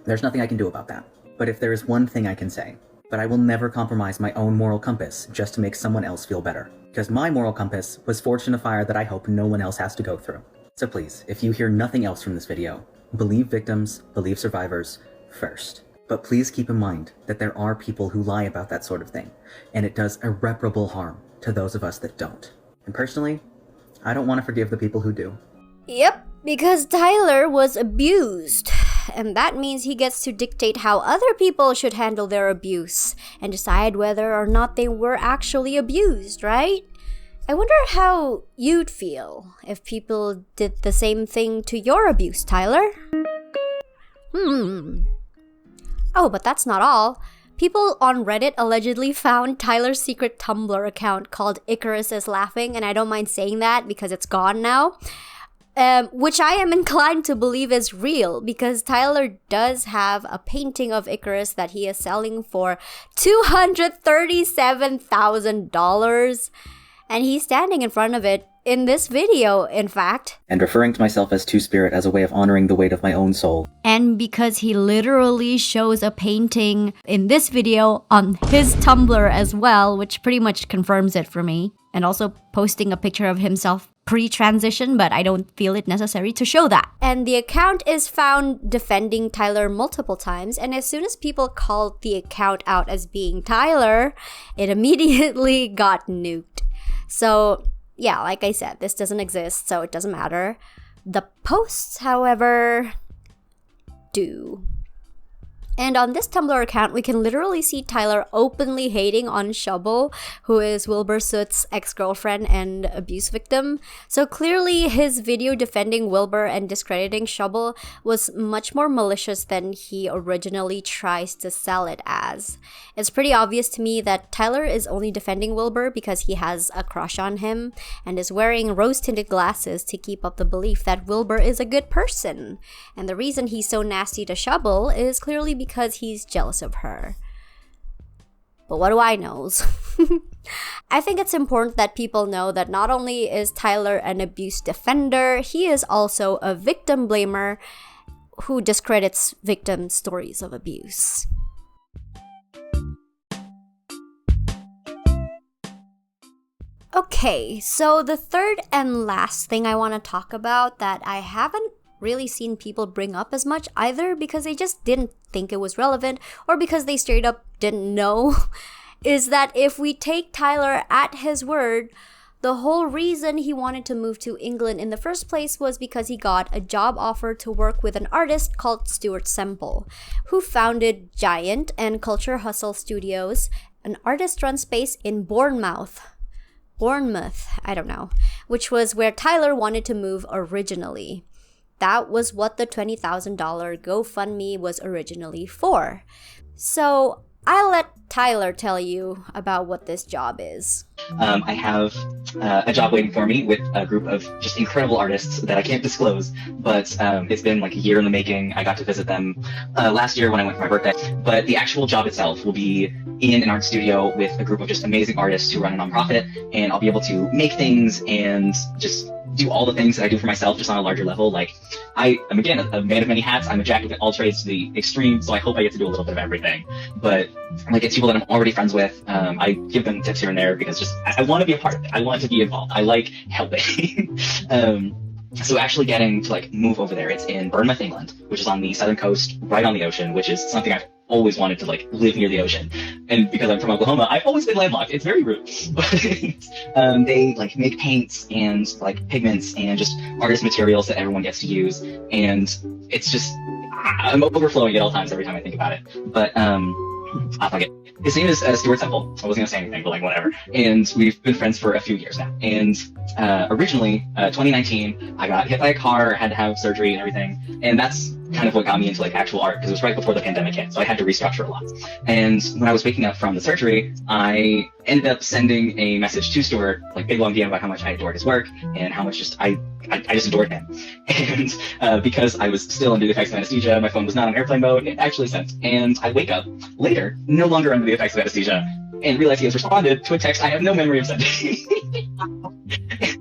there's nothing I can do about that. But if there is one thing I can say, but I will never compromise my own moral compass just to make someone else feel better. Because my moral compass was forged in a fire that I hope no one else has to go through. So please, if you hear nothing else from this video, believe victims, believe survivors first. But please keep in mind that there are people who lie about that sort of thing, and it does irreparable harm to those of us that don't. And personally, I don't want to forgive the people who do. Yep, because Tyler was abused. And that means he gets to dictate how other people should handle their abuse and decide whether or not they were actually abused, right? I wonder how you'd feel if people did the same thing to your abuse, Tyler. Oh, but that's not all. People on Reddit allegedly found Tyler's secret Tumblr account called Icarus is Laughing, and I don't mind saying that because it's gone now. Which I am inclined to believe is real, because Tyler does have a painting of Icarus that he is selling for $237,000, and he's standing in front of it in this video, in fact. And referring to myself as Two-Spirit as a way of honoring the weight of my own soul. And because he literally shows a painting in this video on his Tumblr as well, which pretty much confirms it for me. And also posting a picture of himself pre-transition, but I don't feel it necessary to show that. And the account is found defending Tyler multiple times, and as soon as people called the account out as being Tyler, it immediately got nuked. So yeah, like I said, this doesn't exist, so it doesn't matter. The posts, however, do. And on this Tumblr account, we can literally see Tyler openly hating on Shubble, who is Wilbur Soot's ex-girlfriend and abuse victim. So clearly his video defending Wilbur and discrediting Shubble was much more malicious than he originally tries to sell it as. It's pretty obvious to me that Tyler is only defending Wilbur because he has a crush on him and is wearing rose-tinted glasses to keep up the belief that Wilbur is a good person. And the reason he's so nasty to Shubble is clearly because he's jealous of her. But what do I knows? I think it's important that people know that not only is Tyler an abuse defender, he is also a victim blamer who discredits victim stories of abuse. Okay, so the third and last thing I want to talk about that I haven't really seen people bring up as much, either because they just didn't think it was relevant or because they straight up didn't know, is that if we take Tyler at his word, the whole reason he wanted to move to England in the first place was because he got a job offer to work with an artist called Stuart Semple, who founded Giant and Culture Hustle Studios, an artist-run space in Bournemouth, I don't know, which was where Tyler wanted to move originally. That was what the $20,000 GoFundMe was originally for. So I'll let Tyler tell you about what this job is. I have a job waiting for me with a group of just incredible artists that I can't disclose, but it's been like a year in the making. I got to visit them last year when I went for my birthday, but the actual job itself will be in an art studio with a group of just amazing artists who run a nonprofit, and I'll be able to make things and just do all the things that I do for myself just on a larger level. Like, I am, again, a man of many hats. I'm a jack of all trades to the extreme, so I hope I get to do a little bit of everything. But like, it's people that I'm already friends with. I give them tips here and there because just I want to be a part of it. I want to be involved. I like helping. So actually getting to like move over there, it's in Bournemouth, England, which is on the southern coast, right on the ocean, which is something I've always wanted to like live near the ocean. And because I'm from Oklahoma, I've always been landlocked. It's very rude. But they like make paints and like pigments and just artist materials that everyone gets to use. And it's just, I'm overflowing at all times every time I think about it. But I'll fuck it. His name is Stuart Semple. I wasn't gonna say anything, but like whatever. And we've been friends for a few years now. And originally, 2019, I got hit by a car, had to have surgery and everything. And that's kind of what got me into like actual art, because it was right before the pandemic hit, so I had to restructure a lot. And when I was waking up from the surgery, I ended up sending a message to Stuart, like big long DM about how much I adored his work and how much just I just adored him. And because I was still under the effects of anesthesia, my phone was not on airplane mode, it actually sent. And I wake up later, no longer under the effects of anesthesia, and realize he has responded to a text I have no memory of sending.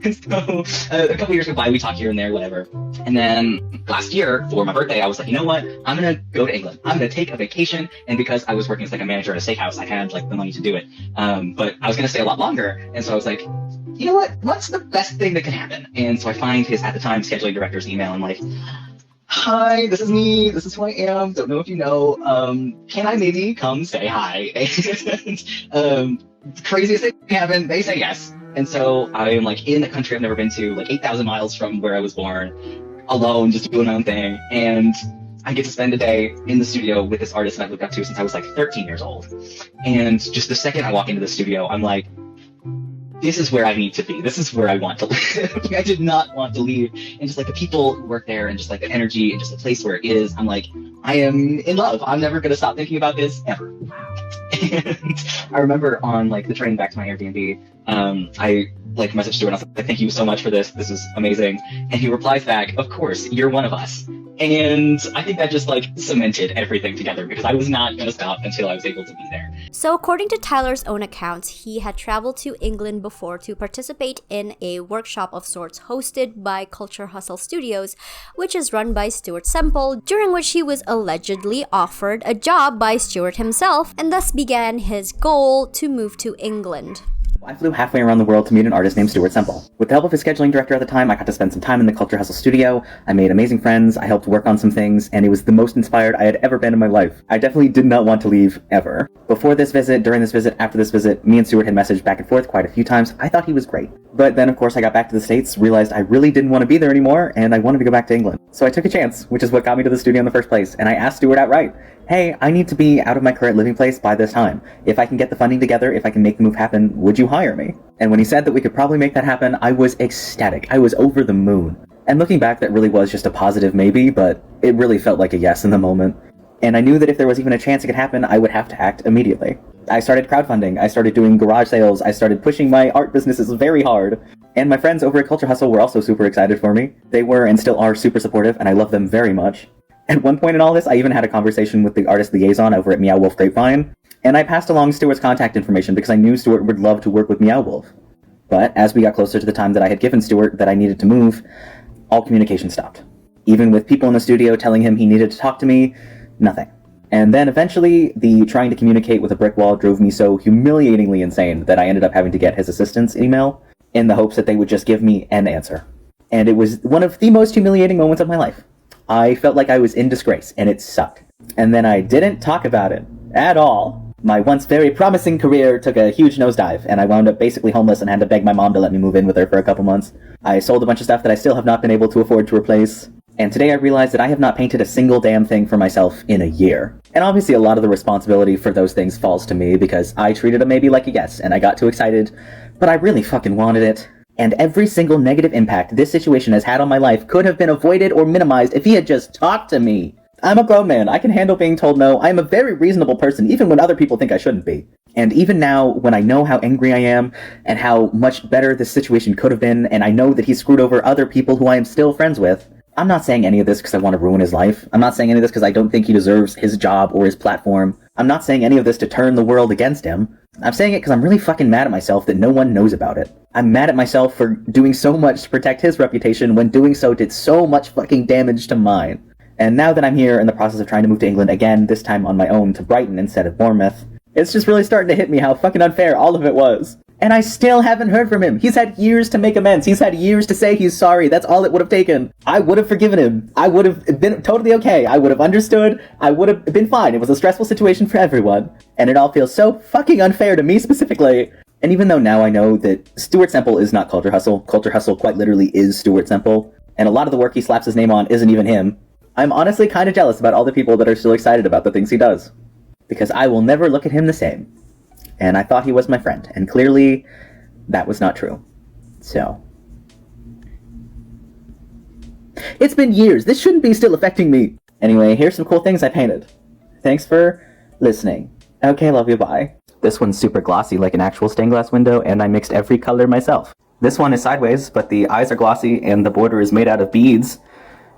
And so a couple years go by, we talk here and there, whatever. And then last year, for my birthday, I was like, you know what? I'm going to go to England. I'm going to take a vacation. And because I was working as like a manager at a steakhouse, I had like the money to do it. But I was going to stay a lot longer. And so I was like, you know what? What's the best thing that can happen? And so I find his, at the time, scheduling director's email. I'm like, hi, this is me. This is who I am. Don't know if you know. Can I maybe come say hi? And craziest thing can happen. They say yes. And so I'm like in a country I've never been to, like 8,000 miles from where I was born, alone, just doing my own thing. And I get to spend a day in the studio with this artist that I've looked up to since I was like 13 years old. And just the second I walk into the studio, I'm like, this is where I need to be. This is where I want to live. I did not want to leave. And just like the people who work there and just like the energy and just the place where it is, I'm like, I am in love. I'm never going to stop thinking about this ever. And I remember on like the train back to my Airbnb, I like messaged Stuart and I was like, thank you so much for this. This is amazing. And he replies back, of course, you're one of us. And I think that just like cemented everything together because I was not going to stop until I was able to be there. So according to Tyler's own accounts, he had traveled to England before to participate in a workshop of sorts hosted by Culture Hustle Studios, which is run by Stuart Semple, during which he was allegedly offered a job by Stuart himself, and thus began his goal to move to England. I flew halfway around the world to meet an artist named Stuart Semple. With the help of his scheduling director at the time, I got to spend some time in the Culture Hustle studio. I made amazing friends, I helped work on some things, and it was the most inspired I had ever been in my life. I definitely did not want to leave, ever. Before this visit, during this visit, after this visit, me and Stuart had messaged back and forth quite a few times. I thought he was great. But then, of course, I got back to the States, realized I really didn't want to be there anymore, and I wanted to go back to England. So I took a chance, which is what got me to the studio in the first place, and I asked Stuart outright, hey, I need to be out of my current living place by this time. If I can get the funding together, if I can make the move happen, would you hire me? And when he said that we could probably make that happen, I was ecstatic. I was over the moon. And looking back, that really was just a positive maybe, but it really felt like a yes in the moment. And I knew that if there was even a chance it could happen, I would have to act immediately. I started crowdfunding, I started doing garage sales, I started pushing my art businesses very hard. And my friends over at Culture Hustle were also super excited for me. They were and still are super supportive, and I love them very much. At one point in all this, I even had a conversation with the artist liaison over at Meow Wolf Grapevine, and I passed along Stuart's contact information because I knew Stuart would love to work with Meow Wolf. But as we got closer to the time that I had given Stuart that I needed to move, all communication stopped. Even with people in the studio telling him he needed to talk to me, nothing. And then eventually, the trying to communicate with a brick wall drove me so humiliatingly insane that I ended up having to get his assistant's email in the hopes that they would just give me an answer. And it was one of the most humiliating moments of my life. I felt like I was in disgrace, and it sucked. And then I didn't talk about it at all. My once very promising career took a huge nosedive, and I wound up basically homeless and had to beg my mom to let me move in with her for a couple months. I sold a bunch of stuff that I still have not been able to afford to replace. And today I realized that I have not painted a single damn thing for myself in a year. And obviously a lot of the responsibility for those things falls to me because I treated a maybe like a yes, and I got too excited, but I really fucking wanted it. And every single negative impact this situation has had on my life could have been avoided or minimized if he had just talked to me. I'm a grown man. I can handle being told no. I'm a very reasonable person, even when other people think I shouldn't be. And even now, when I know how angry I am, and how much better this situation could have been, and I know that he screwed over other people who I am still friends with, I'm not saying any of this because I want to ruin his life. I'm not saying any of this because I don't think he deserves his job or his platform. I'm not saying any of this to turn the world against him. I'm saying it because I'm really fucking mad at myself that no one knows about it. I'm mad at myself for doing so much to protect his reputation when doing so did so much fucking damage to mine. And now that I'm here in the process of trying to move to England again, this time on my own to Brighton instead of Bournemouth, it's just really starting to hit me how fucking unfair all of it was. And I still haven't heard from him. He's had years to make amends. He's had years to say he's sorry. That's all it would have taken. I would have forgiven him. I would have been totally okay. I would have understood. I would have been fine. It was a stressful situation for everyone. And it all feels so fucking unfair to me specifically. And even though now I know that Stuart Semple is not Culture Hustle quite literally is Stuart Semple, and a lot of the work he slaps his name on isn't even him, I'm honestly kind of jealous about all the people that are still excited about the things he does. Because I will never look at him the same. And I thought he was my friend, and clearly, that was not true. So. It's been years, this shouldn't be still affecting me! Anyway, here's some cool things I painted. Thanks for listening. Okay, love you, bye. This one's super glossy like an actual stained glass window, and I mixed every color myself. This one is sideways, but the eyes are glossy, and the border is made out of beads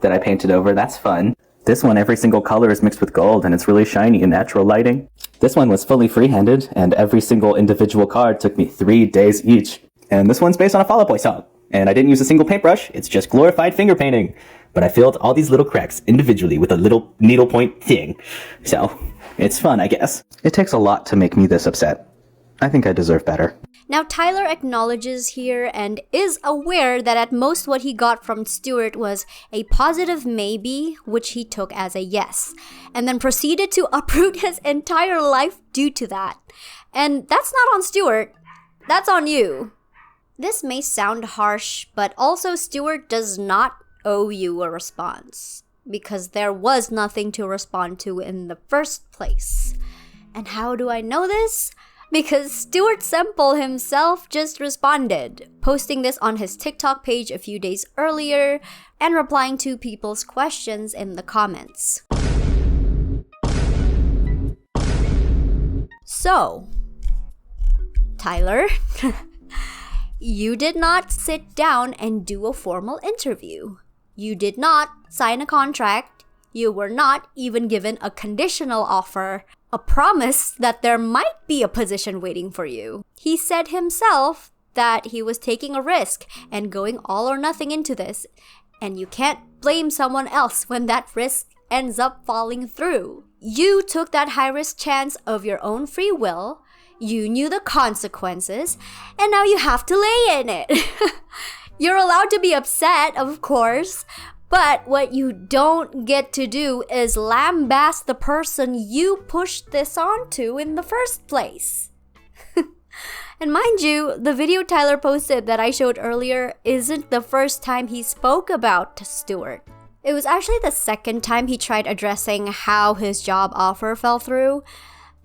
that I painted over. That's fun. This one, every single color is mixed with gold, and it's really shiny in natural lighting. This one was fully free-handed, and every single individual card took me 3 days each. And this one's based on a Fall Out Boy song. And I didn't use a single paintbrush, it's just glorified finger painting. But I filled all these little cracks individually with a little needlepoint thing. So, it's fun, I guess. It takes a lot to make me this upset. I think I deserve better. Now, Tyler acknowledges here and is aware that at most what he got from Stuart was a positive maybe, which he took as a yes, and then proceeded to uproot his entire life due to that. And that's not on Stuart, that's on you. This may sound harsh, but also Stuart does not owe you a response, because there was nothing to respond to in the first place. And how do I know this? Because Stuart Semple himself just responded, posting this on his TikTok page a few days earlier and replying to people's questions in the comments. So, Tyler, you did not sit down and do a formal interview. You did not sign a contract. You were not even given a conditional offer, a promise that there might be a position waiting for you. He said himself that he was taking a risk and going all or nothing into this, and you can't blame someone else when that risk ends up falling through. You took that high-risk chance of your own free will. you knew the consequences, and now you have to lay in it. You're allowed to be upset, of course, but what you don't get to do is lambaste the person you pushed this onto in the first place. And mind you, the video Tyler posted that I showed earlier isn't the first time he spoke about Stuart. It was actually the second time he tried addressing how his job offer fell through.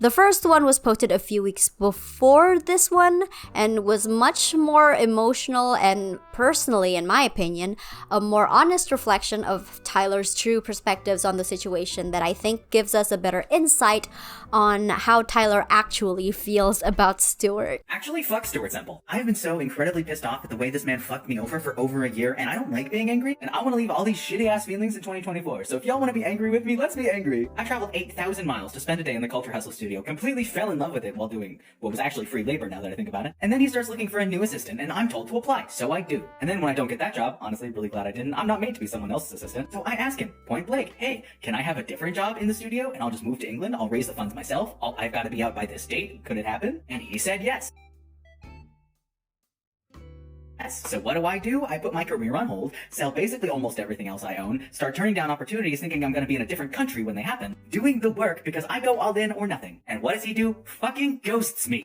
The first one was posted a few weeks before this one and was much more emotional and, personally, in my opinion, a more honest reflection of Tyler's true perspectives on the situation that I think gives us a better insight on how Tyler actually feels about Stuart. Actually, fuck Stuart Semple. I have been so incredibly pissed off at the way this man fucked me over for over a year, and I don't like being angry, and I want to leave all these shitty-ass feelings in 2024. So if y'all want to be angry with me, let's be angry. I traveled 8,000 miles to spend a day in the Culture Hustle studio, completely fell in love with it while doing what was actually free labor now that I think about it. And then he starts looking for a new assistant, and I'm told to apply, so I do. And then when I don't get that job, honestly, really glad I didn't, I'm not made to be someone else's assistant. So I ask him, point blank, hey, can I have a different job in the studio, and I'll just move to England, I'll raise the funds myself, I've got to be out by this date, could it happen? And he said yes. So what do? I put my career on hold, sell basically almost everything else I own, start turning down opportunities thinking I'm gonna be in a different country when they happen, doing the work because I go all in or nothing. And what does he do? Fucking ghosts me.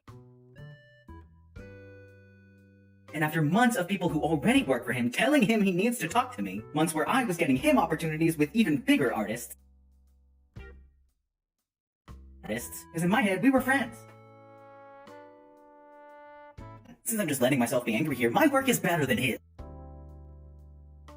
And after months of people who already work for him telling him he needs to talk to me, months where I was getting him opportunities with even bigger artists, because in my head, we were friends. Since I'm just letting myself be angry here, my work is better than his. I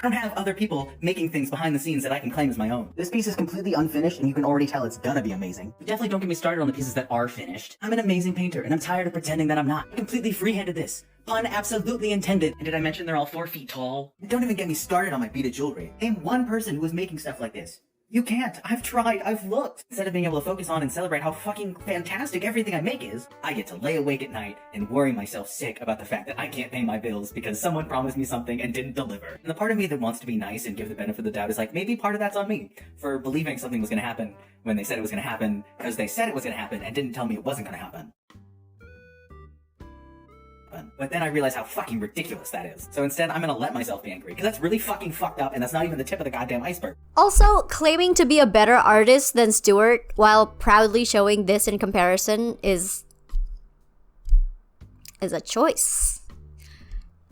don't have other people making things behind the scenes that I can claim as my own. This piece is completely unfinished, and you can already tell it's gonna be amazing. But definitely don't get me started on the pieces that are finished. I'm an amazing painter, and I'm tired of pretending that I'm not. I completely free-handed this. Pun absolutely intended. And did I mention they're all 4 feet tall? And don't even get me started on my beaded jewelry. Name one person who was making stuff like this. You can't. I've tried. I've looked. Instead of being able to focus on and celebrate how fucking fantastic everything I make is, I get to lay awake at night and worry myself sick about the fact that I can't pay my bills because someone promised me something and didn't deliver. And the part of me that wants to be nice and give the benefit of the doubt is like, maybe part of that's on me for believing something was going to happen when they said it was going to happen because they said it was going to happen and didn't tell me it wasn't going to happen. But then I realize how fucking ridiculous that is. So instead, I'm gonna let myself be angry, because that's really fucking fucked up, and that's not even the tip of the goddamn iceberg. Also, claiming to be a better artist than Stuart while proudly showing this in comparison is a choice.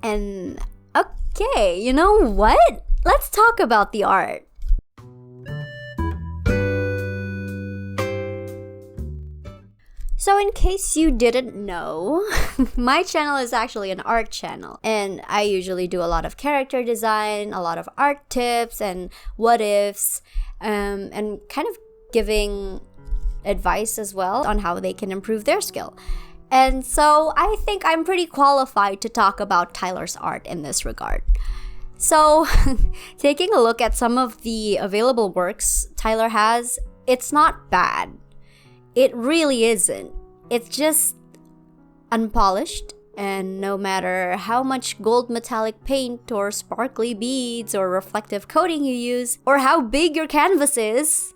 And okay, you know what? Let's talk about the art. So in case you didn't know, my channel is actually an art channel, and I usually do a lot of character design, a lot of art tips and what ifs, and kind of giving advice as well on how they can improve their skill. And so I think I'm pretty qualified to talk about Tyler's art in this regard. So taking a look at some of the available works Tyler has, it's not bad. It really isn't. It's just unpolished, and no matter how much gold metallic paint or sparkly beads or reflective coating you use, or how big your canvas is,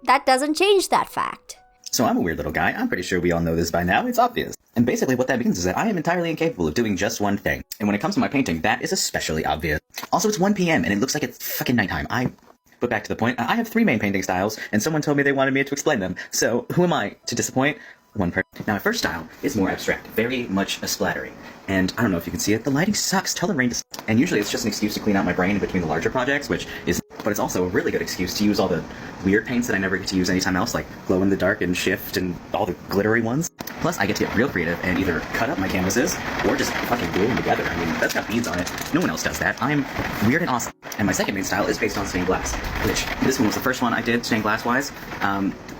that doesn't change that fact. So I'm a weird little guy. I'm pretty sure we all know this by now. It's obvious. And basically what that means is that I am entirely incapable of doing just one thing. And when it comes to my painting, that is especially obvious. Also, it's 1 p.m. and it looks like it's fucking nighttime. But back to the point, I have 3 main painting styles, and someone told me they wanted me to explain them. So who am I to disappoint one person? Now, my first style is more abstract, very much a splattery. And I don't know if you can see it, the lighting sucks. Tell the rain to... And usually it's just an excuse to clean out my brain in between the larger projects, which is... But it's also a really good excuse to use all the weird paints that I never get to use anytime else, like glow in the dark and shift and all the glittery ones. Plus, I get to get real creative and either cut up my canvases or just fucking glue them together. I mean, that's got beads on it. No one else does that. I'm weird and awesome. And my second main style is based on stained glass, which this one was the first one I did stained glass-wise.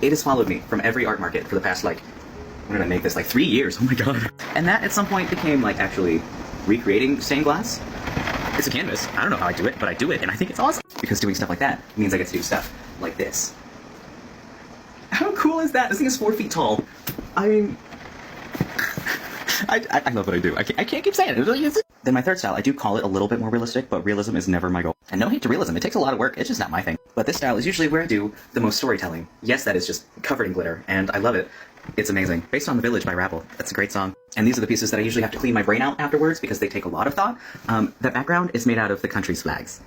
It has followed me from every art market for the past, like, when did I make this? Like 3 years. Oh my god. And that at some point became like actually recreating stained glass. It's a canvas. I don't know how I do it, but I do it, and I think it's awesome. Because doing stuff like that means I get to do stuff like this. How cool is that? This thing is 4 feet tall. I mean... I love what I do. I can't keep saying it. Then my third style, I do call it a little bit more realistic, but realism is never my goal. And no hate to realism, it takes a lot of work, it's just not my thing. But this style is usually where I do the most storytelling. Yes, that is just covered in glitter, and I love it. It's amazing. Based on The Village by Rabble. That's a great song. And these are the pieces that I usually have to clean my brain out afterwards because they take a lot of thought. The background is made out of the country's flags.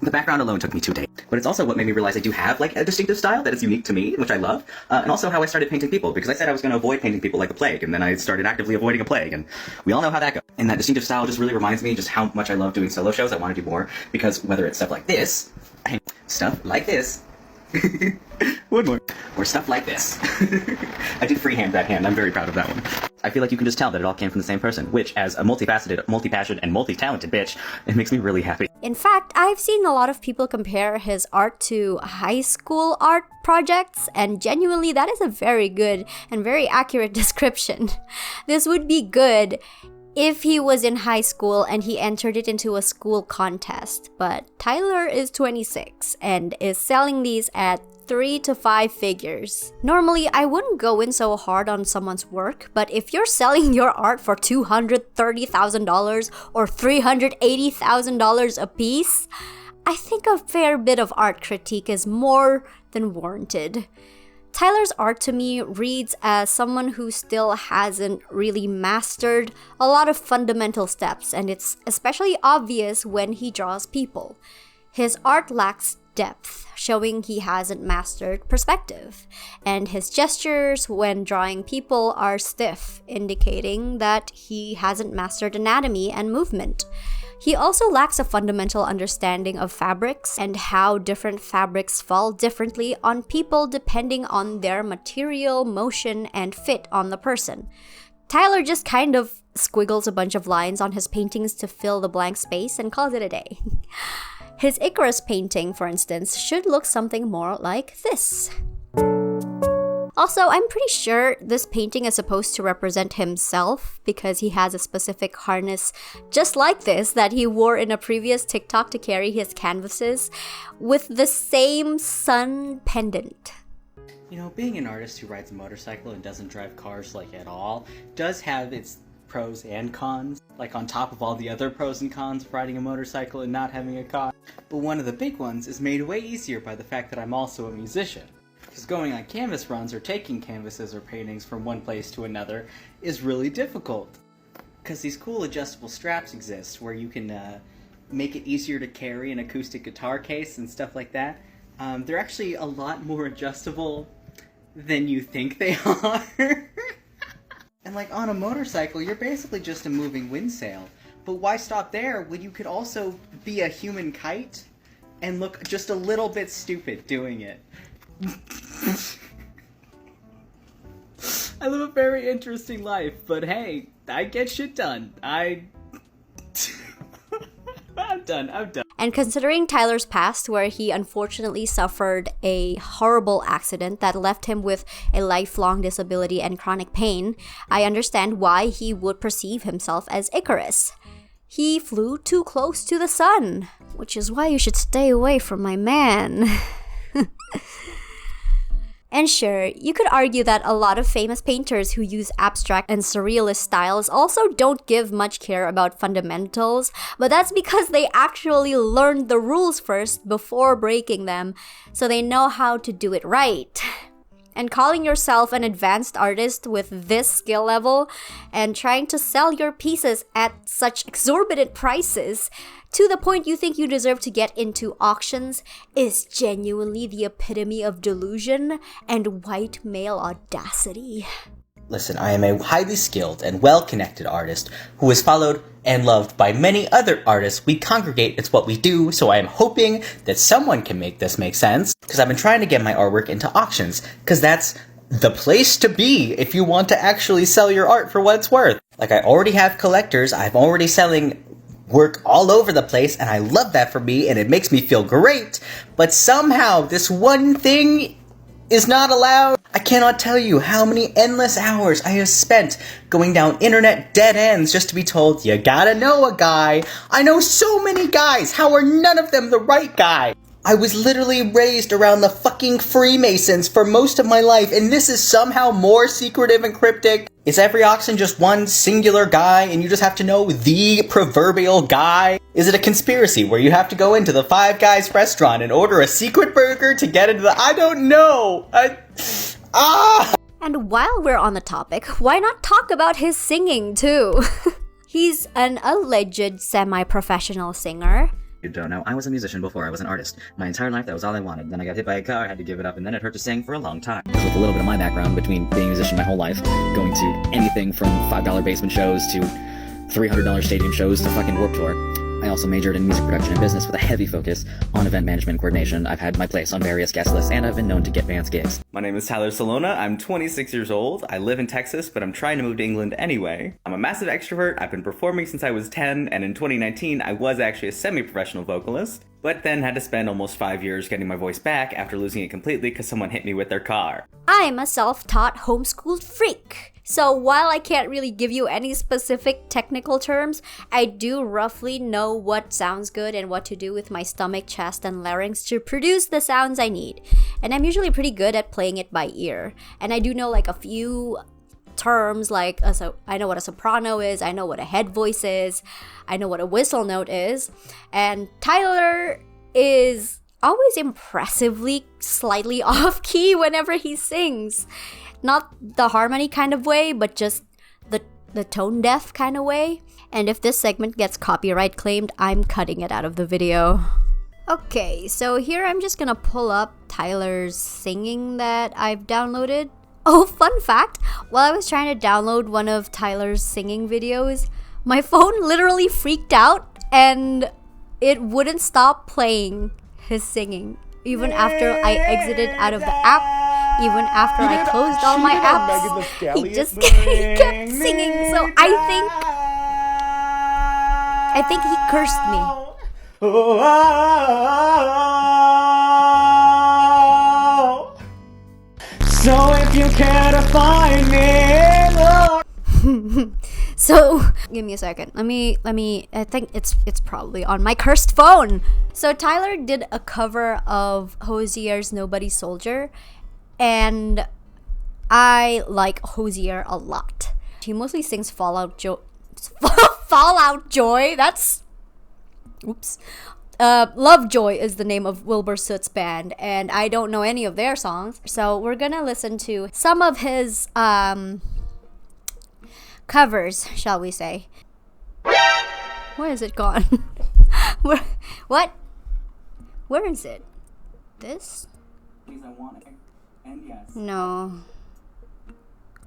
The background alone took me 2 days. But it's also what made me realize I do have, like, a distinctive style that is unique to me, which I love. And also how I started painting people, because I said I was going to avoid painting people like the plague, and then I started actively avoiding a plague, and we all know how that goes. And that distinctive style just really reminds me just how much I love doing solo shows. I want to do more, because whether it's stuff like this, one more, or stuff like this. I did freehand that hand, I'm very proud of that one. I feel like you can just tell that it all came from the same person, which, as a multifaceted, multi-passionate, and multi-talented bitch, it makes me really happy. In fact, I've seen a lot of people compare his art to high school art projects, and genuinely that is a very good and very accurate description. This would be good if he was in high school and he entered it into a school contest, but Tyler is 26 and is selling these at 3 to 5 figures. Normally, I wouldn't go in so hard on someone's work, but if you're selling your art for $230,000 or $380,000 a piece, I think a fair bit of art critique is more than warranted. Tyler's art to me reads as someone who still hasn't really mastered a lot of fundamental steps, and it's especially obvious when he draws people. His art lacks depth, showing he hasn't mastered perspective, and his gestures when drawing people are stiff, indicating that he hasn't mastered anatomy and movement. He also lacks a fundamental understanding of fabrics and how different fabrics fall differently on people depending on their material, motion, and fit on the person. Tyler just kind of squiggles a bunch of lines on his paintings to fill the blank space and calls it a day. His Icarus painting, for instance, should look something more like this. Also, I'm pretty sure this painting is supposed to represent himself because he has a specific harness just like this that he wore in a previous TikTok to carry his canvases with the same sun pendant. You know, being an artist who rides a motorcycle and doesn't drive cars like at all does have its pros and cons, like on top of all the other pros and cons of riding a motorcycle and not having a car. But one of the big ones is made way easier by the fact that I'm also a musician. Because going on canvas runs or taking canvases or paintings from one place to another is really difficult. Because these cool adjustable straps exist where you can make it easier to carry an acoustic guitar case and stuff like that. They're actually a lot more adjustable than you think they are. And like on a motorcycle, you're basically just a moving wind sail. But why stop there when you could also be a human kite and look just a little bit stupid doing it? I live a very interesting life, but hey, I get shit done. I'm done. And considering Tyler's past, where he unfortunately suffered a horrible accident that left him with a lifelong disability and chronic pain, I understand why he would perceive himself as Icarus. He flew too close to the sun, which is why you should stay away from my man. And sure, you could argue that a lot of famous painters who use abstract and surrealist styles also don't give much care about fundamentals, but that's because they actually learned the rules first before breaking them, so they know how to do it right. And calling yourself an advanced artist with this skill level and trying to sell your pieces at such exorbitant prices to the point you think you deserve to get into auctions is genuinely the epitome of delusion and white male audacity. Listen, I am a highly skilled and well-connected artist who is followed and loved by many other artists. We congregate, it's what we do, so I am hoping that someone can make this make sense, because I've been trying to get my artwork into auctions, because that's the place to be if you want to actually sell your art for what it's worth. Like, I already have collectors, I'm already selling work all over the place, and I love that for me, and it makes me feel great, but somehow this one thing is not allowed. I cannot tell you how many endless hours I have spent going down internet dead ends just to be told, you gotta know a guy. I know so many guys, how are none of them the right guy? I was literally raised around the fucking Freemasons for most of my life, and this is somehow more secretive and cryptic. Is every auction just one singular guy, and you just have to know the proverbial guy? Is it a conspiracy where you have to go into the Five Guys restaurant and order a secret burger to get into the... I don't know! And while we're on the topic, why not talk about his singing too? He's an alleged semi-professional singer. You don't know, I was a musician before I was an artist. My entire life, that was all I wanted. Then I got hit by a car, had to give it up, and then it hurt to sing for a long time. With a little bit of my background, between being a musician my whole life, going to anything from $5 basement shows to $300 stadium shows to fucking Warped Tour, I also majored in music production and business with a heavy focus on event management and coordination. I've had my place on various guest lists, and I've been known to get bands gigs. My name is Tyler Solona. I'm 26 years old. I live in Texas, but I'm trying to move to England anyway. I'm a massive extrovert. I've been performing since I was 10, and in 2019, I was actually a semi-professional vocalist, but then had to spend almost 5 years getting my voice back after losing it completely because someone hit me with their car. I'm a self-taught homeschooled freak. So while I can't really give you any specific technical terms, I do roughly know what sounds good and what to do with my stomach, chest, and larynx to produce the sounds I need. And I'm usually pretty good at playing it by ear. And I do know like a few terms like, I know what a soprano is, I know what a head voice is, I know what a whistle note is. And Tyler is always impressively slightly off key whenever he sings. Not the harmony kind of way, but just the tone deaf kind of way. And if this segment gets copyright claimed, I'm cutting it out of the video. Okay, so here I'm just gonna pull up Tyler's singing that I've downloaded. Oh, fun fact, while I was trying to download one of Tyler's singing videos, my phone literally freaked out and it wouldn't stop playing his singing. Even after I exited out of the app, even after I closed all my apps, he just kept singing. So I think he cursed me. So if you care to find me, So give me a second. Let me. I think it's probably on my cursed phone. So Tyler did a cover of Hozier's "Nobody Soldier," and I like Hozier a lot. He mostly sings Fallout Joy. That's oops. Lovejoy is the name of Wilbur Soot's band, and I don't know any of their songs. So we're gonna listen to some of his covers, shall we say. Where is it gone? What? Where is it? This? No.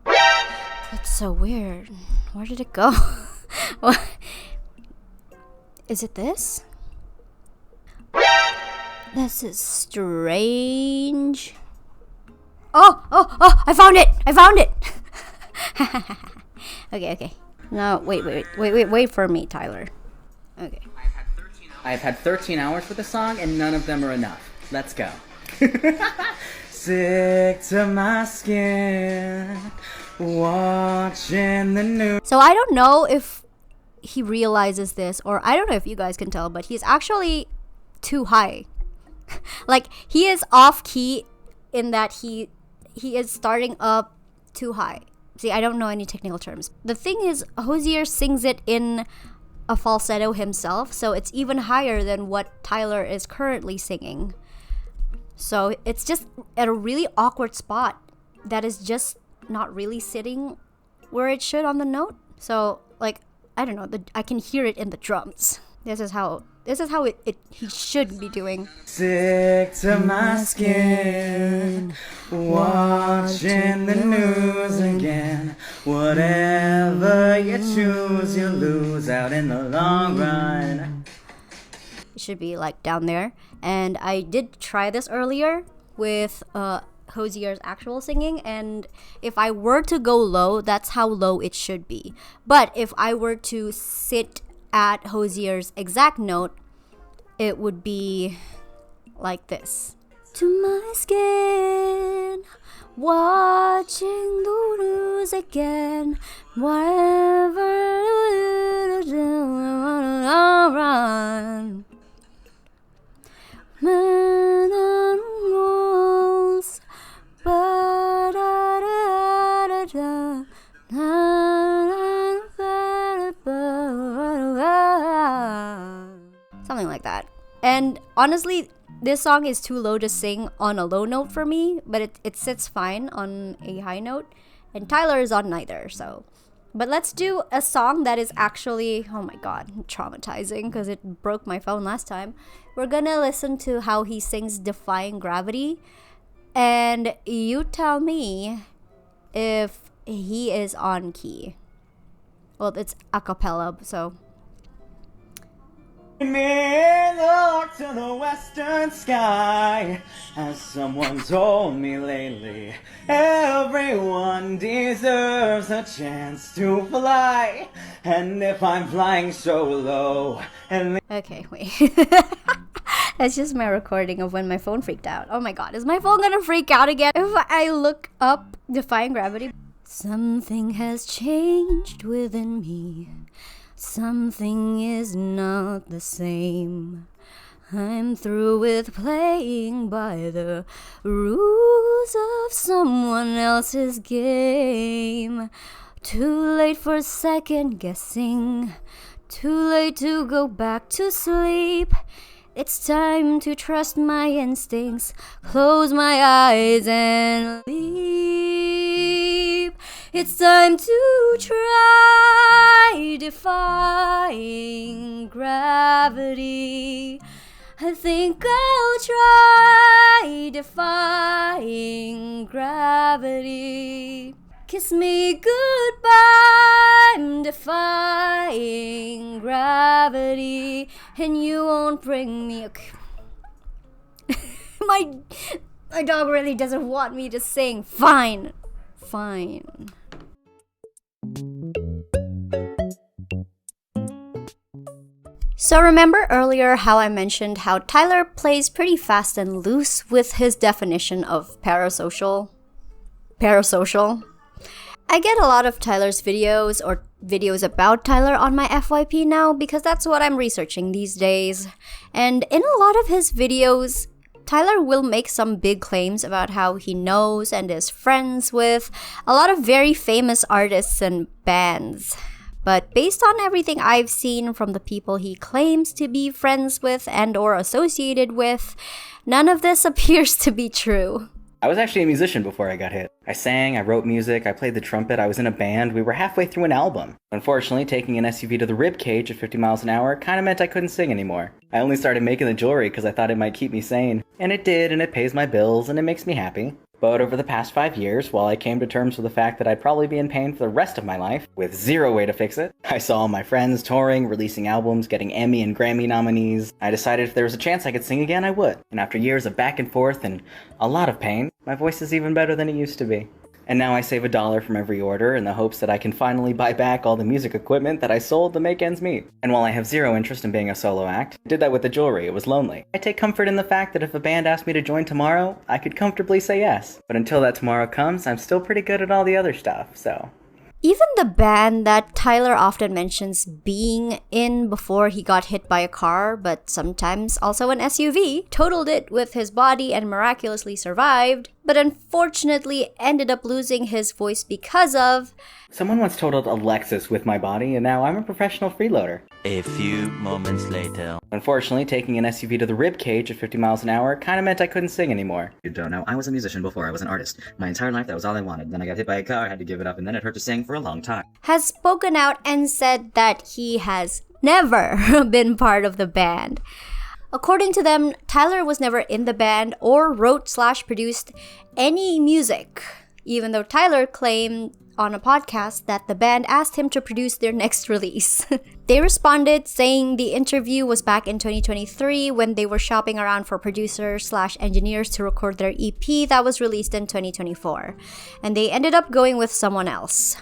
That's so weird. Where did it go? Is it this? This is strange. Oh! I found it! Okay. No, wait for me, Tyler. Okay. I've had 13 hours with the song and none of them are enough. Let's go. Sick to my skin, watching the news. So I don't know if he realizes this, or I don't know if you guys can tell, but he's actually too high. Like, he is off key in that he is starting up too high. See, I don't know any technical terms. The thing is, Hozier sings it in a falsetto himself, so it's even higher than what Tyler is currently singing. So it's just at a really awkward spot that is just not really sitting where it should on the note. So, like, I don't know, I can hear it in the drums. This is how he should be doing. Sick to my skin, watching the news again. Whatever you choose, you lose out in the long run. It should be like down there. And I did try this earlier with Hozier's actual singing, and if I were to go low, that's how low it should be. But if I were to sit at Hozier's exact note, it would be like this. To my skin, watching the news again, whatever you do, I'll run. Something like that. And honestly, this song is too low to sing on a low note for me, but it sits fine on a high note, and Tyler is on neither, so. But let's do a song that is actually, oh my god, traumatizing because it broke my phone last time. We're gonna listen to how he sings Defying Gravity, and you tell me if he is on key. Well, it's a cappella, so. Me look to the western sky, as someone told me lately, everyone deserves a chance to fly, and if I'm flying so low and okay, wait. That's just my recording of when my phone freaked out. Oh my god, is my phone gonna freak out again if I look up Defying Gravity? Something has changed within me. Something is not the same. I'm through with playing by the rules of someone else's game. Too late for second guessing. Too late to go back to sleep. It's time to trust my instincts, close my eyes and leap. It's time to try defying gravity. I think I'll try defying gravity. Kiss me goodbye, I'm defying gravity, and you won't bring me. Okay. my dog really doesn't want me to sing. Fine. So remember earlier how I mentioned how Tyler plays pretty fast and loose with his definition of parasocial? I get a lot of Tyler's videos or videos about Tyler on my FYP now because that's what I'm researching these days. And in a lot of his videos, Tyler will make some big claims about how he knows and is friends with a lot of very famous artists and bands. But based on everything I've seen from the people he claims to be friends with and or associated with, none of this appears to be true. I was actually a musician before I got hit. I sang, I wrote music, I played the trumpet, I was in a band, we were halfway through an album. Unfortunately, taking an SUV to the rib cage at 50 miles an hour kinda meant I couldn't sing anymore. I only started making the jewelry because I thought it might keep me sane. And it did, and it pays my bills, and it makes me happy. But over the past 5 years, while I came to terms with the fact that I'd probably be in pain for the rest of my life, with zero way to fix it, I saw all my friends touring, releasing albums, getting Emmy and Grammy nominees. I decided if there was a chance I could sing again, I would. And after years of back and forth and a lot of pain, my voice is even better than it used to be. And now I save $1 from every order in the hopes that I can finally buy back all the music equipment that I sold to make ends meet. And while I have zero interest in being a solo act, I did that with the jewelry, it was lonely. I take comfort in the fact that if a band asked me to join tomorrow, I could comfortably say yes. But until that tomorrow comes, I'm still pretty good at all the other stuff, so. Even the band that Tyler often mentions being in before he got hit by a car, but sometimes also an SUV, totaled it with his body and miraculously survived, but unfortunately ended up losing his voice because of... Someone once totaled a Lexus with my body, and now I'm a professional freeloader. A few moments later. Unfortunately, taking an SUV to the rib cage at 50 miles an hour kinda meant I couldn't sing anymore. You don't know, I was a musician before I was an artist. My entire life, that was all I wanted. Then I got hit by a car, I had to give it up, and then it hurt to sing for a long time. Has spoken out and said that he has never been part of the band. According to them, Tyler was never in the band or wrote/produced any music, even though Tyler claimed on a podcast that the band asked him to produce their next release. They responded saying the interview was back in 2023 when they were shopping around for producers/engineers to record their EP that was released in 2024, and they ended up going with someone else.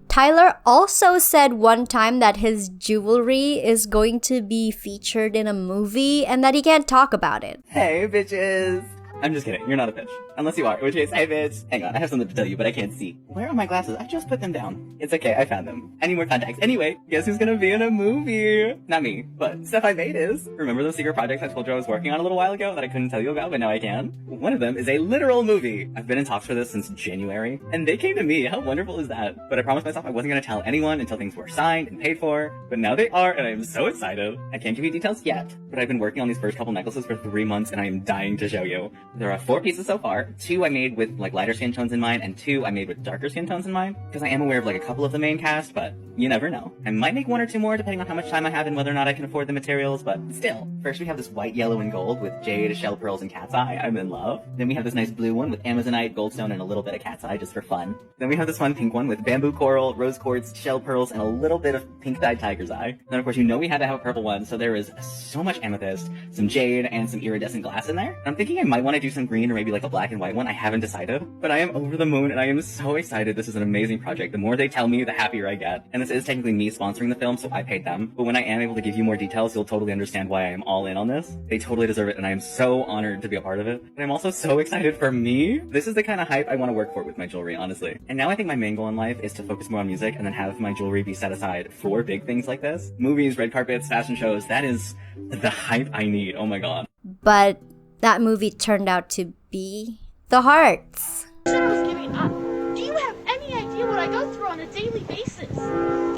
Tyler also said one time that his jewelry is going to be featured in a movie and that he can't talk about it. Hey, bitches! I'm just kidding, you're not a bitch. Unless you are, which is, hey bitch! Hang on, I have something to tell you, but I can't see. Where are my glasses? I just put them down. It's okay, I found them. I need more contacts. Anyway, guess who's gonna be in a movie? Not me, but stuff I made is. Remember those secret projects I told you I was working on a little while ago that I couldn't tell you about, but now I can? One of them is a literal movie. I've been in talks for this since January, and they came to me. How wonderful is that? But I promised myself I wasn't gonna tell anyone until things were signed and paid for, but now they are, and I'm so excited. I can't give you details yet, but I've been working on these first couple necklaces for 3 months and I am dying to show you. There are 4 pieces so far. 2 I made with like lighter skin tones in mind, and 2 I made with darker skin tones in mind, because I am aware of like a couple of the main cast, but you never know. I might make 1 or 2 more depending on how much time I have and whether or not I can afford the materials, but still. First we have this white, yellow, and gold with jade, shell pearls, and cat's eye. I'm in love. Then we have this nice blue one with amazonite, goldstone, and a little bit of cat's eye just for fun. Then we have this fun pink one with bamboo coral, rose quartz, shell pearls, and a little bit of pink dyed tiger's eye. Then of course you know we had to have a purple one, so there is so much amethyst, some jade, and some iridescent glass in there. I'm thinking I might want to do some green or maybe like a black and white one. I haven't decided, but I am over the moon and I am so excited. This is an amazing project. The more they tell me, the happier I get. And this is technically me sponsoring the film, so I paid them. But when I am able to give you more details, you'll totally understand why I am all in on this. They totally deserve it, and I am so honored to be a part of it. And I'm also so excited for me. This is the kind of hype I want to work for with my jewelry, honestly. And now I think my main goal in life is to focus more on music and then have my jewelry be set aside for big things like this. Movies, red carpets, fashion shows, that is the hype I need. Oh my god. But that movie turned out to be The Hearts. I was giving up. Do you have any idea what I go through on a daily basis?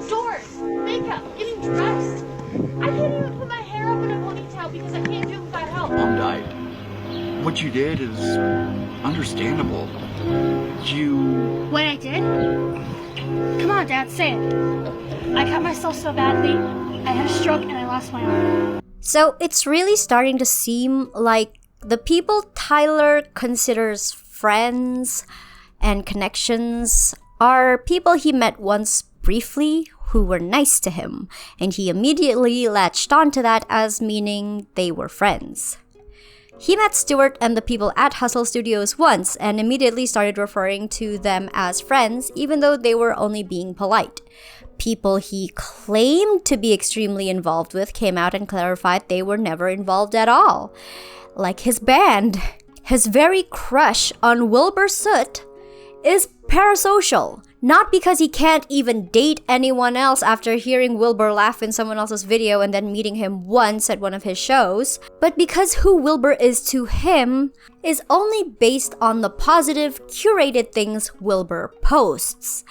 Stores, makeup, getting dressed. I can't even put my hair up in a ponytail because I can't do it without help. Mom died. What you did is understandable. What I did? Come on, Dad, say it. I cut myself so badly. I had a stroke and I lost my arm. So it's really starting to seem like the people Tyler considers friends and connections are people he met once briefly who were nice to him, and he immediately latched onto that as meaning they were friends. He met Stuart and the people at Hustle Studios once and immediately started referring to them as friends, even though they were only being polite. People he claimed to be extremely involved with came out and clarified they were never involved at all. Like his band. His very crush on Wilbur Soot is Parasocial. Not because he can't even date anyone else after hearing Wilbur laugh in someone else's video and then meeting him once at one of his shows, but because who Wilbur is to him is only based on the positive, curated things Wilbur posts.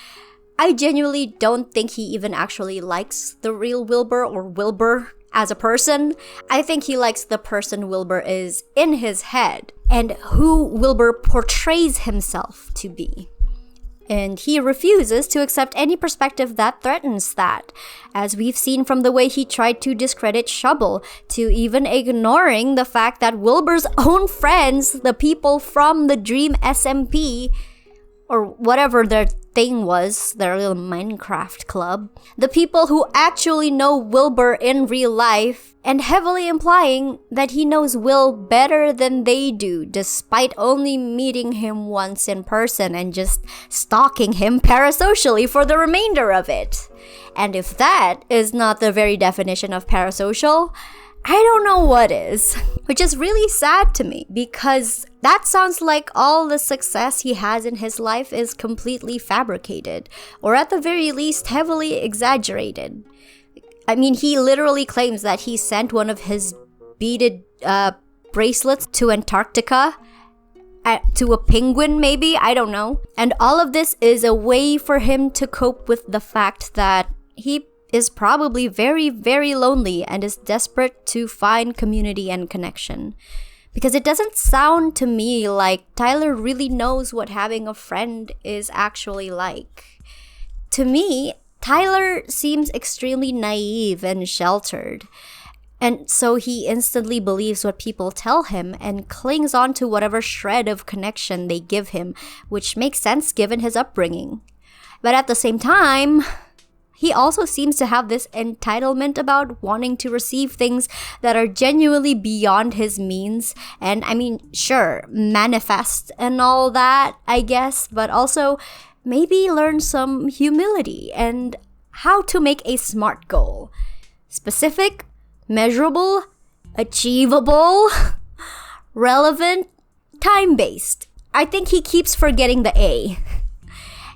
I genuinely don't think he even actually likes the real Wilbur or Wilbur as a person. I think he likes the person Wilbur is in his head and who Wilbur portrays himself to be. And he refuses to accept any perspective that threatens that, as we've seen from the way he tried to discredit Shubble, to even ignoring the fact that Wilbur's own friends, the people from the Dream SMP, or whatever their thing was, their little Minecraft club, the people who actually know Wilbur in real life, and heavily implying that he knows Will better than they do, despite only meeting him once in person and just stalking him parasocially for the remainder of it. And if that is not the very definition of parasocial, I don't know what is. Which is really sad to me, because that sounds like all the success he has in his life is completely fabricated, or at the very least heavily exaggerated. I mean, he literally claims that he sent one of his beaded bracelets to Antarctica, to a penguin maybe, I don't know. And all of this is a way for him to cope with the fact that he is probably very, very lonely and is desperate to find community and connection. Because it doesn't sound to me like Tyler really knows what having a friend is actually like. To me, Tyler seems extremely naive and sheltered. And so he instantly believes what people tell him and clings on to whatever shred of connection they give him, which makes sense given his upbringing. But at the same time, he also seems to have this entitlement about wanting to receive things that are genuinely beyond his means. And I mean, sure, manifest and all that, I guess, but also maybe learn some humility and how to make a SMART goal. Specific, measurable, achievable, relevant, time-based. I think he keeps forgetting the A.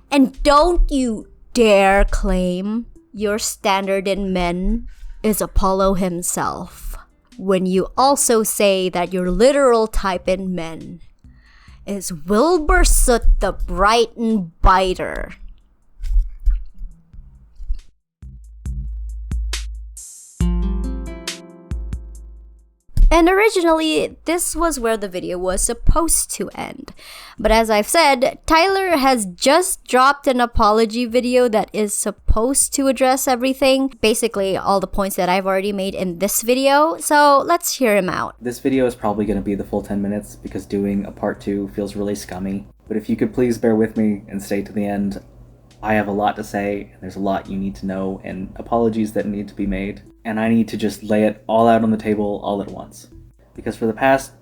And don't you dare claim your standard in men is Apollo himself when you also say that your literal type in men is Wilbur Soot the Brighton Biter. And originally, this was where the video was supposed to end. But as I've said, Tyler has just dropped an apology video that is supposed to address everything, basically all the points that I've already made in this video, so let's hear him out. This video is probably going to be the full 10 minutes because doing a part 2 feels really scummy. But if you could please bear with me and stay to the end, I have a lot to say, and there's a lot you need to know, and apologies that need to be made. And I need to just lay it all out on the table all at once. Because for the past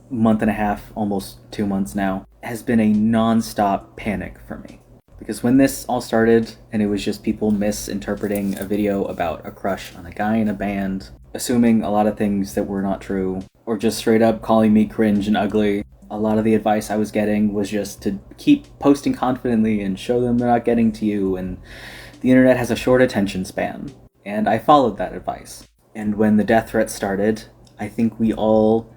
month and a half, almost 2 months now, has been a non-stop panic for me. Because when this all started, and it was just people misinterpreting a video about a crush on a guy in a band, assuming a lot of things that were not true, or just straight up calling me cringe and ugly, a lot of the advice I was getting was just to keep posting confidently and show them they're not getting to you, and the internet has a short attention span. And I followed that advice. And when the death threats started, I think we all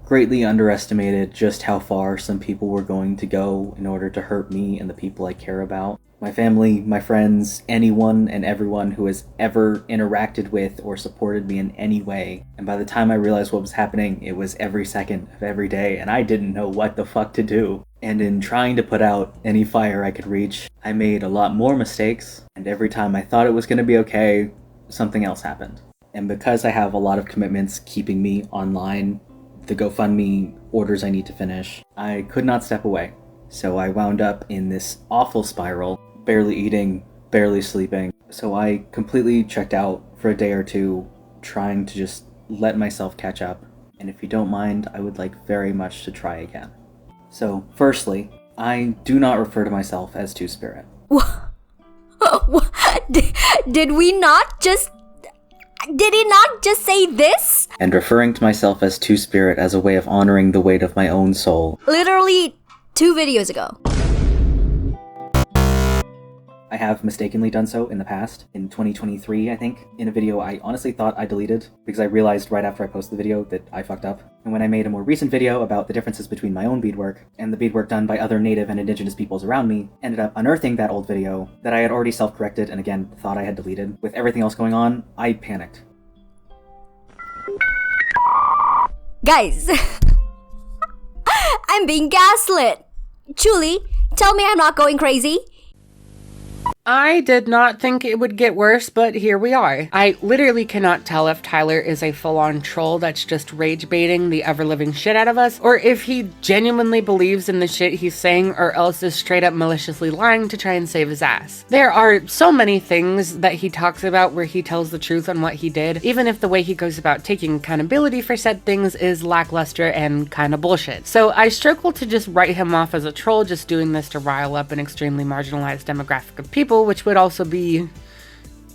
greatly underestimated just how far some people were going to go in order to hurt me and the people I care about. My family, my friends, anyone and everyone who has ever interacted with or supported me in any way. And by the time I realized what was happening, it was every second of every day, and I didn't know what the fuck to do. And in trying to put out any fire I could reach, I made a lot more mistakes, and every time I thought it was going to be okay, something else happened. And because I have a lot of commitments keeping me online, the GoFundMe orders I need to finish, I could not step away. So I wound up in this awful spiral, barely eating, barely sleeping. So I completely checked out for a day or two, trying to just let myself catch up. And if you don't mind, I would like very much to try again. So, firstly, I do not refer to myself as Two-Spirit. Did he not just say this? And referring to myself as Two-Spirit as a way of honoring the weight of my own soul. Literally 2 videos ago. I have mistakenly done so in the past, in 2023, I think, in a video I honestly thought I deleted, because I realized right after I posted the video that I fucked up. And when I made a more recent video about the differences between my own beadwork and the beadwork done by other native and indigenous peoples around me, ended up unearthing that old video that I had already self-corrected and again thought I had deleted. With everything else going on, I panicked. Guys, I'm being gaslit. Julie, tell me I'm not going crazy. I did not think it would get worse, but here we are. I literally cannot tell if Tyler is a full-on troll that's just rage baiting the ever-living shit out of us, or if he genuinely believes in the shit he's saying, or else is straight up maliciously lying to try and save his ass. There are so many things that he talks about where he tells the truth on what he did, even if the way he goes about taking accountability for said things is lackluster and kinda bullshit. So I struggle to just write him off as a troll just doing this to rile up an extremely marginalized demographic of people, which would also be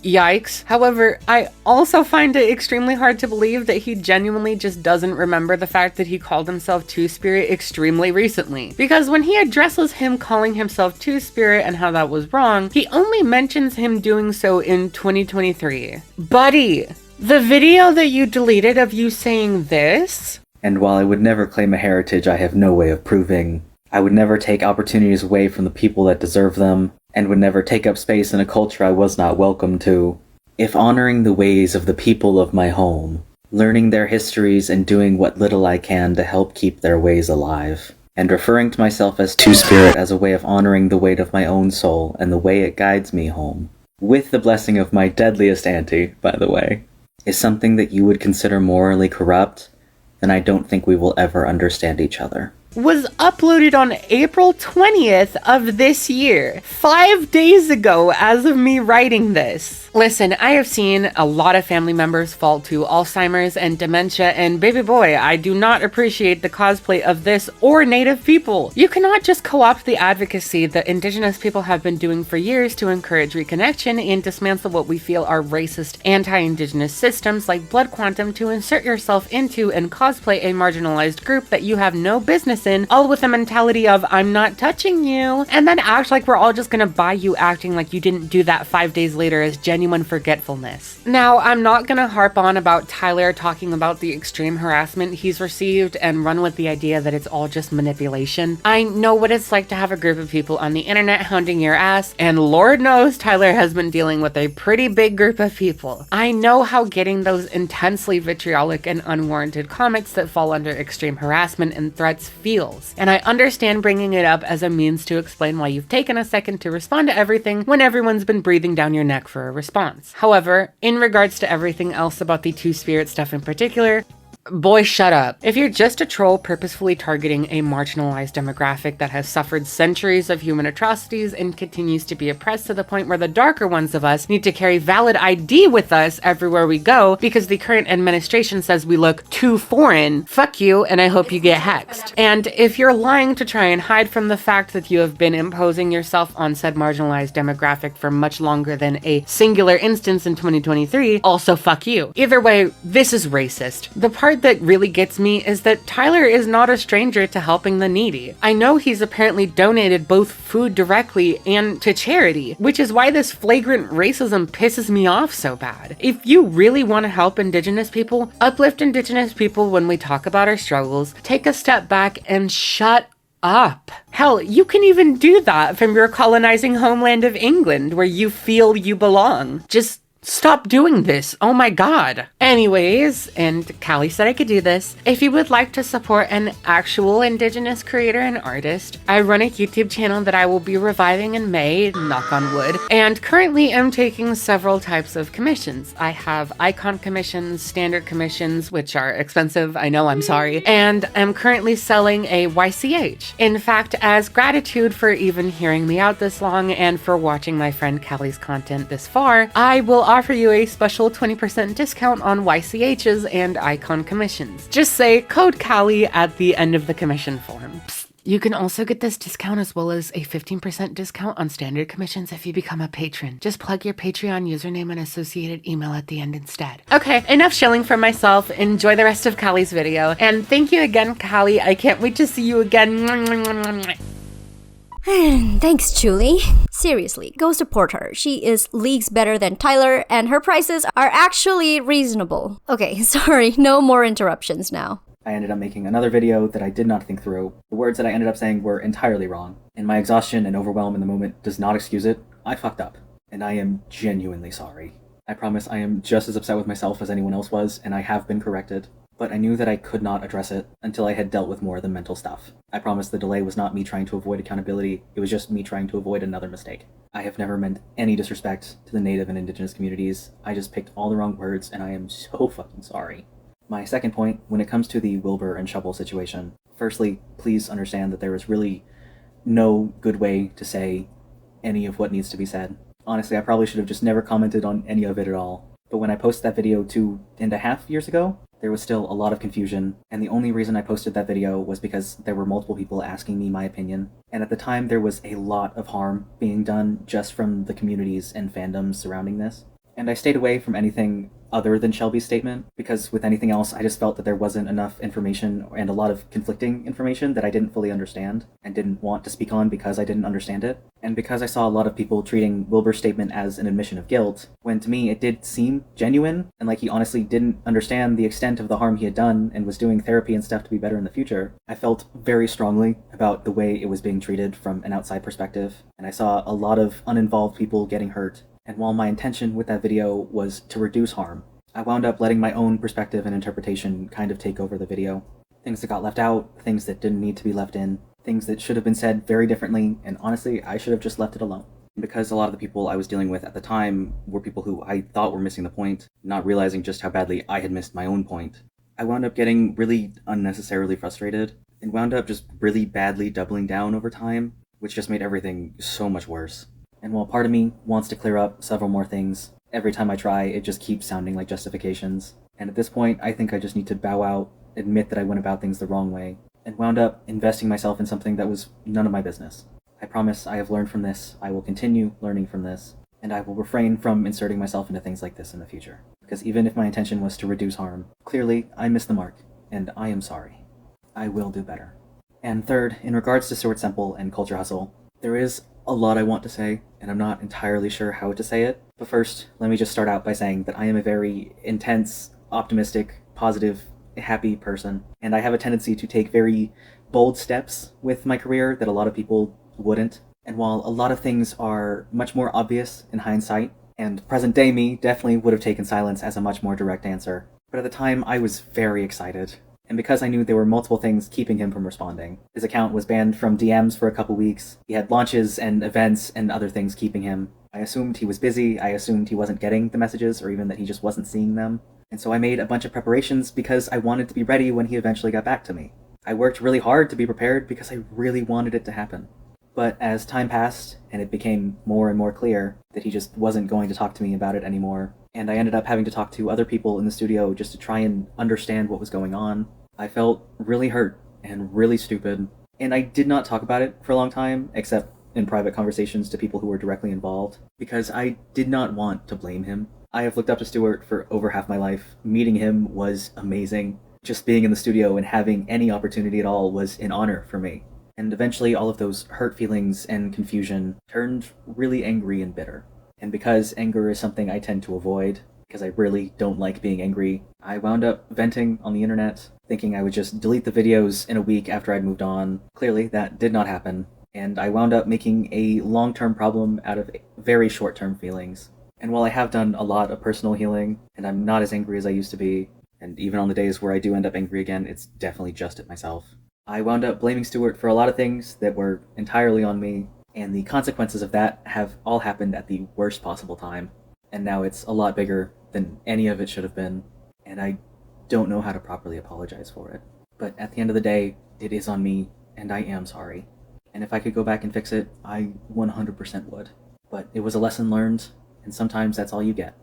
yikes. However, I also find it extremely hard to believe that he genuinely just doesn't remember the fact that he called himself Two-Spirit extremely recently. Because when he addresses him calling himself Two-Spirit and how that was wrong, he only mentions him doing so in 2023. Buddy, the video that you deleted of you saying this? And while I would never claim a heritage I have no way of proving, I would never take opportunities away from the people that deserve them, and would never take up space in a culture I was not welcome to. If honoring the ways of the people of my home, learning their histories and doing what little I can to help keep their ways alive, and referring to myself as Two-Spirit as a way of honoring the weight of my own soul and the way it guides me home, with the blessing of my deadliest auntie, by the way, is something that you would consider morally corrupt, then I don't think we will ever understand each other. Was uploaded on April 20th of this year, 5 days ago as of me writing this. Listen, I have seen a lot of family members fall to Alzheimer's and dementia, and baby boy, I do not appreciate the cosplay of this or native people. You cannot just co-opt the advocacy that indigenous people have been doing for years to encourage reconnection and dismantle what we feel are racist anti-indigenous systems like blood quantum to insert yourself into and cosplay a marginalized group that you have no business listen, all with the mentality of I'm not touching you, and then act like we're all just gonna buy you acting like you didn't do that 5 days later as genuine forgetfulness. Now, I'm not gonna harp on about Tyler talking about the extreme harassment he's received and run with the idea that it's all just manipulation. I know what it's like to have a group of people on the internet hounding your ass, and Lord knows Tyler has been dealing with a pretty big group of people. I know how getting those intensely vitriolic and unwarranted comments that fall under extreme harassment and threats feels, and I understand bringing it up as a means to explain why you've taken a second to respond to everything when everyone's been breathing down your neck for a response. However, in regards to everything else about the Two-Spirit stuff in particular, boy, shut up. If you're just a troll purposefully targeting a marginalized demographic that has suffered centuries of human atrocities and continues to be oppressed to the point where the darker ones of us need to carry valid ID with us everywhere we go because the current administration says we look too foreign, fuck you, and I hope you get hexed. And if you're lying to try and hide from the fact that you have been imposing yourself on said marginalized demographic for much longer than a singular instance in 2023, also fuck you. Either way, this is racist. The part that really gets me is that Tyler is not a stranger to helping the needy. I know he's apparently donated both food directly and to charity, which is why this flagrant racism pisses me off so bad. If you really want to help Indigenous people, uplift Indigenous people when we talk about our struggles, take a step back and shut up. Hell, you can even do that from your colonizing homeland of England where you feel you belong. Just stop doing this. Oh my god. Anyways, and Callie said I could do this. If you would like to support an actual Indigenous creator and artist, I run a YouTube channel that I will be reviving in May, knock on wood, and currently am taking several types of commissions. I have icon commissions, standard commissions, which are expensive, I know, I'm sorry, and am currently selling a YCH. In fact, as gratitude for even hearing me out this long and for watching my friend Callie's content this far, I will offer you a special 20% discount on YCHs and icon commissions. Just say code Callie at the end of the commission form. Psst. You can also get this discount as well as a 15% discount on standard commissions if you become a patron. Just plug your Patreon username and associated email at the end instead. Okay, enough shilling for myself. Enjoy the rest of Callie's video. And thank you again, Callie. I can't wait to see you again. Thanks, Julie. Seriously, go support her. She is leagues better than Tyler, and her prices are actually reasonable. Okay, sorry, no more interruptions now. I ended up making another video that I did not think through. The words that I ended up saying were entirely wrong, and my exhaustion and overwhelm in the moment does not excuse it. I fucked up, and I am genuinely sorry. I promise I am just as upset with myself as anyone else was, and I have been corrected. But I knew that I could not address it until I had dealt with more of the mental stuff. I promise the delay was not me trying to avoid accountability, it was just me trying to avoid another mistake. I have never meant any disrespect to the Native and Indigenous communities, I just picked all the wrong words and I am so fucking sorry. My second point, when it comes to the Wilbur and Shubble situation, firstly, please understand that there is really no good way to say any of what needs to be said. Honestly, I probably should have just never commented on any of it at all. But when I posted that video 2.5 years ago, there was still a lot of confusion, and the only reason I posted that video was because there were multiple people asking me my opinion, and at the time there was a lot of harm being done just from the communities and fandoms surrounding this. And I stayed away from anything other than Shelby's statement, because with anything else I just felt that there wasn't enough information and a lot of conflicting information that I didn't fully understand and didn't want to speak on because I didn't understand it. And because I saw a lot of people treating Wilbur's statement as an admission of guilt, when to me it did seem genuine and like he honestly didn't understand the extent of the harm he had done and was doing therapy and stuff to be better in the future, I felt very strongly about the way it was being treated from an outside perspective, and I saw a lot of uninvolved people getting hurt. And while my intention with that video was to reduce harm, I wound up letting my own perspective and interpretation kind of take over the video. Things that got left out, things that didn't need to be left in, things that should have been said very differently, and honestly, I should have just left it alone. Because a lot of the people I was dealing with at the time were people who I thought were missing the point, not realizing just how badly I had missed my own point, I wound up getting really unnecessarily frustrated, and wound up just really badly doubling down over time, which just made everything so much worse. And while part of me wants to clear up several more things, every time I try, it just keeps sounding like justifications. And at this point, I think I just need to bow out, admit that I went about things the wrong way, and wound up investing myself in something that was none of my business. I promise I have learned from this, I will continue learning from this, and I will refrain from inserting myself into things like this in the future. Because even if my intention was to reduce harm, clearly I missed the mark, and I am sorry. I will do better. And third, in regards to Stuart Semple and Culture Hustle, there is a lot I want to say, and I'm not entirely sure how to say it. But first, let me just start out by saying that I am a very intense, optimistic, positive, happy person, and I have a tendency to take very bold steps with my career that a lot of people wouldn't. And while a lot of things are much more obvious in hindsight, and present-day me definitely would have taken silence as a much more direct answer, but at the time I was very excited. And because I knew there were multiple things keeping him from responding. His account was banned from DMs for a couple weeks, he had launches and events and other things keeping him. I assumed he was busy, I assumed he wasn't getting the messages, or even that he just wasn't seeing them. And so I made a bunch of preparations because I wanted to be ready when he eventually got back to me. I worked really hard to be prepared because I really wanted it to happen. But as time passed, and it became more and more clear that he just wasn't going to talk to me about it anymore, and I ended up having to talk to other people in the studio just to try and understand what was going on, I felt really hurt and really stupid. And I did not talk about it for a long time, except in private conversations to people who were directly involved, because I did not want to blame him. I have looked up to Stuart for over half my life. Meeting him was amazing. Just being in the studio and having any opportunity at all was an honor for me. And eventually all of those hurt feelings and confusion turned really angry and bitter. And because anger is something I tend to avoid, because I really don't like being angry, I wound up venting on the internet, thinking I would just delete the videos in a week after I'd moved on. Clearly, that did not happen, and I wound up making a long-term problem out of very short-term feelings. And while I have done a lot of personal healing, and I'm not as angry as I used to be, and even on the days where I do end up angry again, it's definitely just at myself, I wound up blaming Stuart for a lot of things that were entirely on me, and the consequences of that have all happened at the worst possible time. And now it's a lot bigger than any of it should have been, and I don't know how to properly apologize for it. But at the end of the day, it is on me, and I am sorry. And if I could go back and fix it, I 100% would. But it was a lesson learned, and sometimes that's all you get.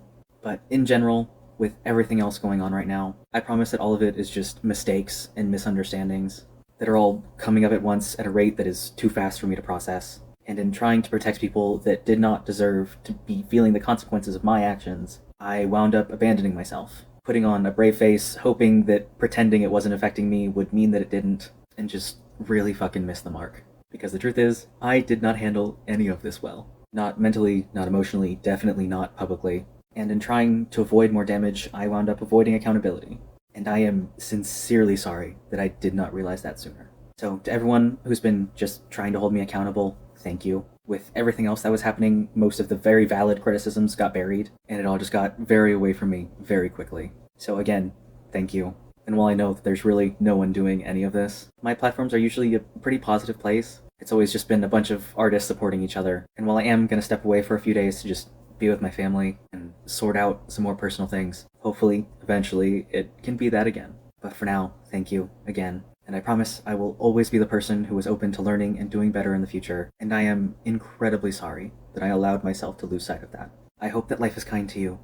But in general, with everything else going on right now, I promise that all of it is just mistakes and misunderstandings that are all coming up at once at a rate that is too fast for me to process. And in trying to protect people that did not deserve to be feeling the consequences of my actions, I wound up abandoning myself, putting on a brave face, hoping that pretending it wasn't affecting me would mean that it didn't, and just really fucking missed the mark. Because the truth is, I did not handle any of this well. Not mentally, not emotionally, definitely not publicly. And in trying to avoid more damage, I wound up avoiding accountability. And I am sincerely sorry that I did not realize that sooner. So to everyone who's been just trying to hold me accountable, thank you. With everything else that was happening, most of the very valid criticisms got buried, and it all just got very away from me very quickly. So again, thank you. And while I know that there's really no one doing any of this, my platforms are usually a pretty positive place. It's always just been a bunch of artists supporting each other. And while I am going to step away for a few days to just be with my family and sort out some more personal things, hopefully, eventually, it can be that again. But for now, thank you again. And I promise I will always be the person who is open to learning and doing better in the future. And I am incredibly sorry that I allowed myself to lose sight of that. I hope that life is kind to you.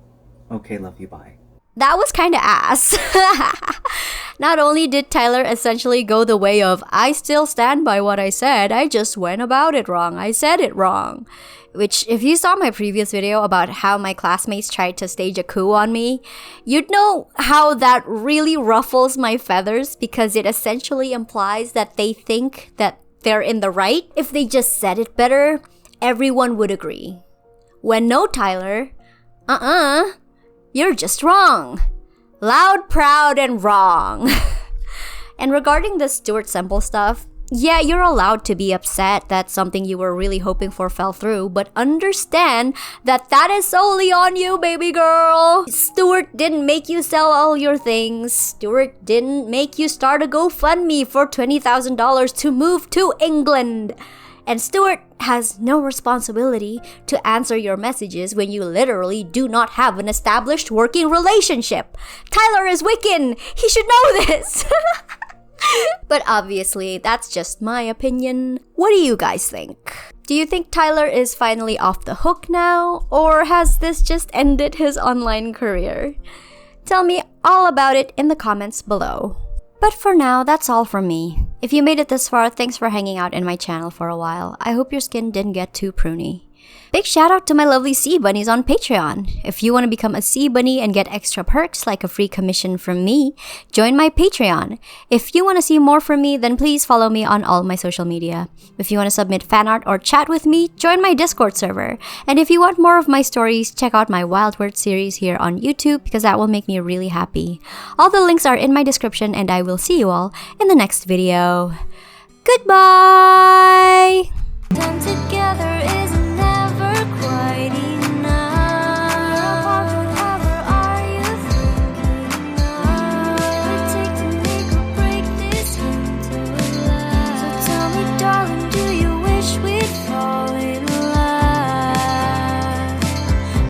Okay, love you, bye. That was kinda ass. Not only did Tyler essentially go the way of, I still stand by what I said, I just went about it wrong, I said it wrong. Which, if you saw my previous video about how my classmates tried to stage a coup on me, you'd know how that really ruffles my feathers because it essentially implies that they think that they're in the right. If they just said it better, everyone would agree. When no, Tyler, you're just wrong. Loud, proud, and wrong. And regarding the Stuart Semple stuff, yeah, you're allowed to be upset that something you were really hoping for fell through, but understand that that is solely on you, baby girl. Stuart didn't make you sell all your things. Stuart didn't make you start a GoFundMe for $20,000 to move to England. And Stuart has no responsibility to answer your messages when you literally do not have an established working relationship. Tyler is Wiccan. He should know this. But obviously, that's just my opinion. What do you guys think? Do you think Tyler is finally off the hook now? Or has this just ended his online career? Tell me all about it in the comments below. But for now, that's all from me. If you made it this far, thanks for hanging out in my channel for a while. I hope your skin didn't get too pruny. Big shout out to my lovely sea bunnies on Patreon. If you want to become a sea bunny and get extra perks like a free commission from me, join my Patreon. If you want to see more from me, then please follow me on all my social media. If you want to submit fan art or chat with me, join my Discord server. And if you want more of my stories, check out my Wild Word series here on YouTube because that will make me really happy. All the links are in my description and I will see you all in the next video. Goodbye!